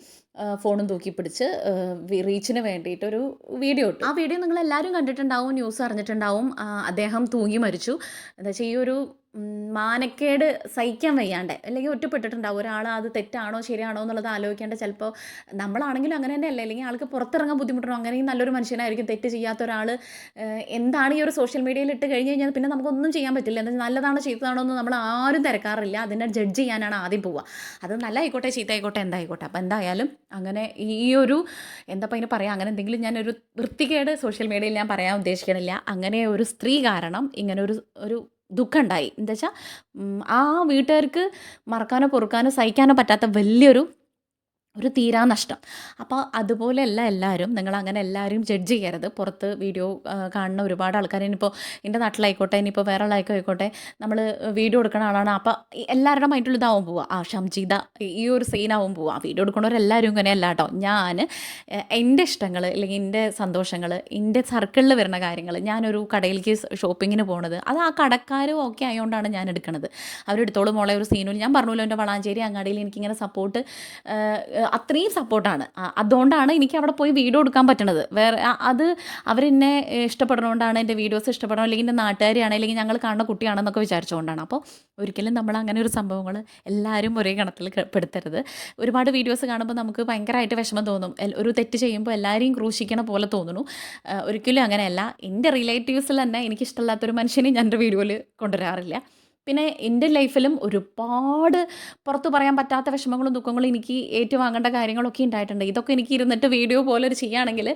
ഫോണും തൂക്കി പിടിച്ച് റീച്ചിന് വേണ്ടിയിട്ടൊരു വീഡിയോ ഇട്ടു. ആ വീഡിയോ നിങ്ങളെല്ലാവരും കണ്ടിട്ടുണ്ടാവും, ന്യൂസ് അറിഞ്ഞിട്ടുണ്ടാവും. അദ്ദേഹം തൂങ്ങി മരിച്ചു. എന്താ വെച്ചാൽ ഈ ഒരു മാനക്കേട് സഹിക്കാൻ വയ്യാണ്ട് അല്ലെങ്കിൽ ഒറ്റപ്പെട്ടിട്ടുണ്ടാവും ഒരാൾ. അത് തെറ്റാണോ ശരിയാണോ എന്നുള്ളത് ആലോചിക്കേണ്ട ചിലപ്പോൾ നമ്മളാണെങ്കിലും അങ്ങനെ തന്നെയല്ലേ. അല്ലെങ്കിൽ ആൾക്ക് പുറത്തിറങ്ങാൻ ബുദ്ധിമുട്ടണോ, അങ്ങനെയും നല്ലൊരു മനുഷ്യനായിരിക്കും തെറ്റ് ചെയ്യാത്ത ഒരാൾ. എന്താണ് ഈ ഒരു സോഷ്യൽ മീഡിയയിൽ ഇട്ട് കഴിഞ്ഞ് കഴിഞ്ഞാൽ പിന്നെ നമുക്കൊന്നും ചെയ്യാൻ പറ്റില്ല. എന്താ നല്ലതാണോ ചീത്തതാണോ എന്ന് നമ്മൾ ആരും തിരക്കാറില്ല. അതിനെ ജഡ്ജ് ചെയ്യാനാണ് ആദ്യം പോവുക. അത് നല്ല ആയിക്കോട്ടെ ചീത്ത ആയിക്കോട്ടെ എന്തായിക്കോട്ടെ. അപ്പോൾ എന്തായാലും അങ്ങനെ ഈ ഒരു എന്താ അതിന് പറയാം, അങ്ങനെ എന്തെങ്കിലും ഞാനൊരു വൃത്തികേട് സോഷ്യൽ മീഡിയയിൽ ഞാൻ പറയാൻ ഉദ്ദേശിക്കണില്ല. അങ്ങനെ ഒരു സ്ത്രീ കാരണം ഇങ്ങനെ ഒരു ദുഃഖം ഉണ്ടായി. എന്താ വെച്ചാൽ ആ വീട്ടുകാർക്ക് മറക്കാനോ പൊറുക്കാനോ സഹിക്കാനോ പറ്റാത്ത വലിയൊരു തീരാനഷ്ടം. അപ്പോൾ അതുപോലെയല്ല എല്ലാവരും. നിങ്ങളങ്ങനെ എല്ലാവരും ജഡ്ജ് ചെയ്യരുത്. പുറത്ത് വീഡിയോ കാണുന്ന ഒരുപാട് ആൾക്കാർ, ഇനിയിപ്പോൾ എൻ്റെ നാട്ടിലായിക്കോട്ടെ ഇനിയിപ്പോൾ വേറെ ആയിക്കോട്ടെ, നമ്മൾ വീഡിയോ എടുക്കുന്ന ആളാണ്. അപ്പോൾ എല്ലാവരുടെ മൈൻഡിൽ ഇതാവും പോവുക, ഷംജീദ ഈ ഒരു സീനാവും പോവുക. വീഡിയോ എടുക്കുന്നവരെല്ലാവരും ഇങ്ങനെയല്ല കേട്ടോ. ഞാൻ എൻ്റെ ഇഷ്ടങ്ങൾ അല്ലെങ്കിൽ എൻ്റെ സന്തോഷങ്ങൾ, എൻ്റെ സർക്കിളിൽ വരുന്ന കാര്യങ്ങൾ, ഞാനൊരു കടയിലേക്ക് ഷോപ്പിങ്ങിന് പോണത്, അത് ആ കടക്കാരും ഓക്കെ ആയതുകൊണ്ടാണ് ഞാൻ എടുക്കുന്നത്. അവരെടുത്തോളം മോളെ ഒരു സീനും. ഞാൻ പറഞ്ഞല്ലോ എൻ്റെ വളാഞ്ചേരി അങ്ങാടിയിൽ എനിക്കിങ്ങനെ സപ്പോർട്ട്, അത്രയും സപ്പോർട്ടാണ്. അതുകൊണ്ടാണ് എനിക്ക് അവിടെ പോയി വീഡിയോ എടുക്കാൻ പറ്റണത്. വേറെ അത് അവരെന്നെ ഇഷ്ടപ്പെടുന്നതുകൊണ്ടാണ്, എൻ്റെ വീഡിയോസ് ഇഷ്ടപ്പെടണം, അല്ലെങ്കിൽ എൻ്റെ നാട്ടുകാരിയാണ്, അല്ലെങ്കിൽ ഞങ്ങൾ കാണുന്ന കുട്ടിയാണെന്നൊക്കെ വിചാരിച്ചുകൊണ്ടാണ്. അപ്പോൾ ഒരിക്കലും നമ്മൾ അങ്ങനെ ഒരു സംഭവങ്ങൾ എല്ലാവരും ഒരേ ഗണത്തിൽ പെടുത്തരുത്. ഒരുപാട് വീഡിയോസ് കാണുമ്പോൾ നമുക്ക് ഭയങ്കരമായിട്ട് വിഷമം തോന്നും. ഒരു തെറ്റ് ചെയ്യുമ്പോൾ എല്ലാവരെയും ക്രൂശിക്കണ പോലെ തോന്നുന്നു. ഒരിക്കലും അങ്ങനെയല്ല. എൻ്റെ റിലേറ്റീവ്സിൽ തന്നെ എനിക്കിഷ്ടമില്ലാത്തൊരു മനുഷ്യനെ ഞാൻ എൻ്റെ വീഡിയോയിൽ കൊണ്ടുവരാറില്ല. പിന്നെ എൻ്റെ ലൈഫിലും ഒരുപാട് പുറത്ത് പറയാൻ പറ്റാത്ത വിഷമങ്ങളും ദുഃഖങ്ങളും എനിക്ക് ഏറ്റുവാങ്ങേണ്ട കാര്യങ്ങളൊക്കെ ഉണ്ടായിട്ടുണ്ട്. ഇതൊക്കെ എനിക്ക് ഇരുന്നിട്ട് വീഡിയോ പോലെ ചെയ്യുകയാണെങ്കിൽ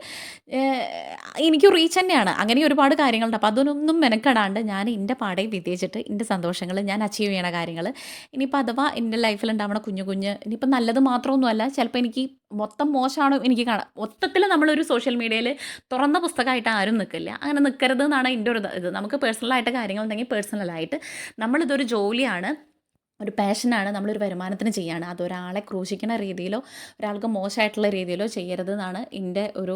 എനിക്ക് റീച്ച് തന്നെയാണ്. അങ്ങനെ ഒരുപാട് കാര്യങ്ങളുണ്ട്. അപ്പോൾ അതൊന്നും മെനക്കെടാണ്ട് ഞാൻ എൻ്റെ പാടെ വിജയിച്ചിട്ട് എൻ്റെ സന്തോഷങ്ങൾ ഞാൻ അച്ചീവ് ചെയ്യണ കാര്യങ്ങൾ, ഇനിയിപ്പോൾ അഥവാ എൻ്റെ ലൈഫിലുണ്ടാവണ കുഞ്ഞു ഇനിയിപ്പോൾ നല്ലത് മാത്രമൊന്നുമല്ല, ചിലപ്പോൾ എനിക്ക് മൊത്തം മോശമാണോ എനിക്ക് കാണാം. മൊത്തത്തിൽ നമ്മളൊരു സോഷ്യൽ മീഡിയയിൽ തുറന്ന പുസ്തകമായിട്ട് ആരും നിൽക്കില്ല. അങ്ങനെ നിൽക്കരുത് എന്നാണ് എൻ്റെ ഒരു ഇത്. നമുക്ക് പേഴ്സണലായിട്ട് കാര്യങ്ങളുണ്ടെങ്കിൽ പേഴ്സണലായിട്ട്, നമ്മളിതൊരു ജോലിയാണ്, ഒരു പാഷനാണ്, നമ്മളൊരു വരുമാനത്തിന് ചെയ്യാണ്. അതൊരാളെ ക്രൂശിക്കുന്ന രീതിയിലോ ഒരാൾക്ക് മോശമായിട്ടുള്ള രീതിയിലോ ചെയ്യരുത് എന്നാണ് എൻ്റെ ഒരു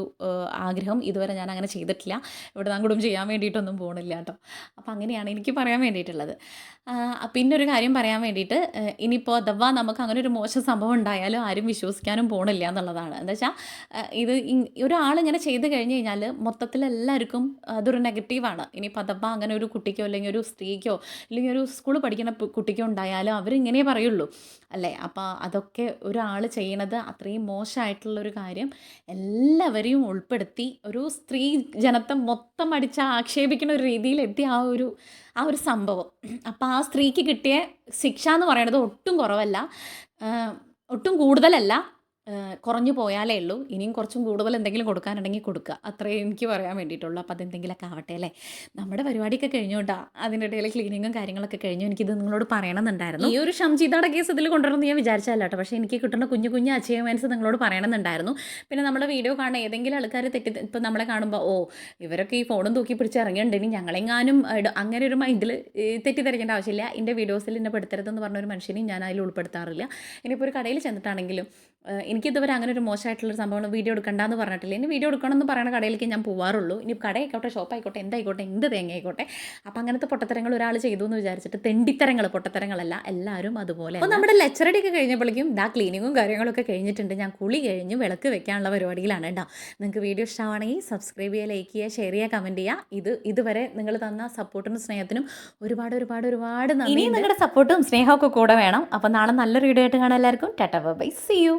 ആഗ്രഹം. ഇതുവരെ ഞാൻ അങ്ങനെ ചെയ്തിട്ടില്ല. ഇവിടെ അങ്ങോട്ടും ചെയ്യാൻ വേണ്ടിയിട്ടൊന്നും പോകണില്ല കേട്ടോ. അപ്പോൾ അങ്ങനെയാണ് എനിക്ക് പറയാൻ വേണ്ടിയിട്ടുള്ളത്. പിന്നെ ഒരു കാര്യം പറയാൻ വേണ്ടിയിട്ട്, ഇനിയിപ്പോൾ അഥവാ നമുക്ക് അങ്ങനെ ഒരു മോശം സംഭവം ഉണ്ടായാലും ആരും വിശ്വസിക്കാനും പോകണില്ല എന്നുള്ളതാണ്. എന്താ വെച്ചാൽ ഇത് ഒരാളിങ്ങനെ ചെയ്ത് കഴിഞ്ഞ് കഴിഞ്ഞാൽ മൊത്തത്തിൽ എല്ലാവർക്കും അതൊരു നെഗറ്റീവാണ്. ഇനിയിപ്പോൾ അഥവാ അങ്ങനെ ഒരു കുട്ടിക്കോ അല്ലെങ്കിൽ ഒരു സ്ത്രീക്കോ അല്ലെങ്കിൽ ഒരു സ്കൂളിൽ പഠിക്കുന്ന കുട്ടിക്കോ ഉണ്ടായാലും അവരിങ്ങനെ പറയുള്ളൂ അല്ലേ. അപ്പോൾ അതൊക്കെ ഒരാൾ ചെയ്യണത് അത്രയും മോശമായിട്ടുള്ളൊരു കാര്യം എല്ലാവരെയും ഉൾപ്പെടുത്തി ഒരു സ്ത്രീ ജനത്തെ മൊത്തം അടിച്ച് ആക്ഷേപിക്കുന്ന ഒരു രീതിയിലെത്തി ആ ഒരു സംഭവം. അപ്പോൾ ആ സ്ത്രീക്ക് കിട്ടിയ ശിക്ഷ എന്ന് പറയുന്നത് ഒട്ടും കുറവല്ല, ഒട്ടും കൂടുതലല്ല, കുറഞ്ഞു പോയാലേ ഉള്ളൂ. ഇനിയും കുറച്ചും കൂടുതൽ എന്തെങ്കിലും കൊടുക്കാനുണ്ടെങ്കിൽ കൊടുക്കുക, അത്രേ എനിക്ക് പറയാൻ വേണ്ടിയിട്ടുള്ളൂ. അപ്പോൾ അതെന്തെങ്കിലുമൊക്കെ ആവട്ടെ അല്ലേ. നമ്മുടെ പരിപാടിയൊക്കെ കഴിഞ്ഞു കേട്ടോ. അതിൻ്റെ ഇടയിൽ ക്ലീനിങ്ങും കാര്യങ്ങളൊക്കെ കഴിഞ്ഞു. എനിക്കിത് നിങ്ങളോട് പറയണമെന്നുണ്ടായിരുന്നു. ഈ ഒരു ഷംജീദയുടെ കേസ് ഇതിൽ കൊണ്ടുവരണമെന്ന് ഞാൻ വിചാരിച്ചല്ല കേട്ടോ. പക്ഷേ എനിക്ക് കിട്ടുന്ന കുഞ്ഞു അച്ചീവ്മെൻറ്റ്സ് നിങ്ങളോട് പറയണമെന്നുണ്ടായിരുന്നു. പിന്നെ നമ്മുടെ വീഡിയോ കാണുന്ന ഏതെങ്കിലും ആൾക്കാർ ഇപ്പം നമ്മളെ കാണുമ്പോൾ ഇവരൊക്കെ ഈ ഫോണും തൂക്കി പിടിച്ച് ഇറങ്ങിയിട്ടുണ്ട്, ഇനി ഞങ്ങളെങ്ങാനും അങ്ങനെ ഒരു മൈൻഡിൽ തെറ്റിദ്ധരിക്കേണ്ട ആവശ്യമില്ല. എൻ്റെ വീഡിയോസിൽ എന്നെ പെടുത്തരുതെന്ന് പറഞ്ഞൊരു മനുഷ്യനെയും ഞാൻ അതിൽ ഉൾപ്പെടുത്താറില്ല. ഇനിയിപ്പോൾ ഒരു കടയിൽ ചെന്നിട്ടാണെങ്കിലും എനിക്കിതുവരെ അങ്ങനെ ഒരു മോശമായിട്ടുള്ളൊരു സംഭവം വീഡിയോ എടുക്കണ്ടെന്ന് പറഞ്ഞിട്ടില്ല. ഇനി വീഡിയോ എടുക്കണമെന്ന് പറയുന്ന കടയിലേക്ക് ഞാൻ പോവാറുള്ളൂ. ഇനി കടയായിക്കോട്ടെ ഷോപ്പായിക്കോട്ടെ എന്തായിക്കോട്ടെ എന്ത് തേങ്ങയായിക്കോട്ടെ. അപ്പോൾ അങ്ങനത്തെ പൊട്ടത്തരങ്ങൾ ഒരാൾ ചെയ്തു എന്ന് വിചാരിച്ചിട്ട് തെണ്ടിത്തരങ്ങൾ, പൊട്ടത്തരങ്ങളല്ല, എല്ലാവരും അതുപോലെ. അപ്പോൾ നമ്മുടെ ലെക്ചറടിയൊക്കെ കഴിഞ്ഞപ്പോഴേക്കും ക്ലീനിങ്ങും കാര്യങ്ങളൊക്കെ കഴിഞ്ഞിട്ടുണ്ട്. ഞാൻ കുളി കഴിഞ്ഞ് വിളക്ക് വെക്കാനുള്ള പരിപാടിയിലാണ് കേട്ടോ. നിങ്ങൾക്ക് വീഡിയോ ഇഷ്ടമാണെങ്കിൽ സബ്സ്ക്രൈബ് ചെയ്യുക, ലൈക്ക് ചെയ്യുക, ഷെയർ ചെയ്യുക, കമൻറ്റ് ചെയ്യുക. ഇതുവരെ നിങ്ങൾ തന്ന സപ്പോർട്ടിനും സ്നേഹത്തിനും ഒരുപാട് നന്ദി. ഇനി നിങ്ങളുടെ സപ്പോർട്ടും സ്നേഹമൊക്കെ കൂടെ വേണം. അപ്പോൾ നാളെ നല്ലൊരു വീഡിയോ ആയിട്ട് കാണാം. എല്ലാവർക്കും ടാറ്റാ ബൈ, സീ യു.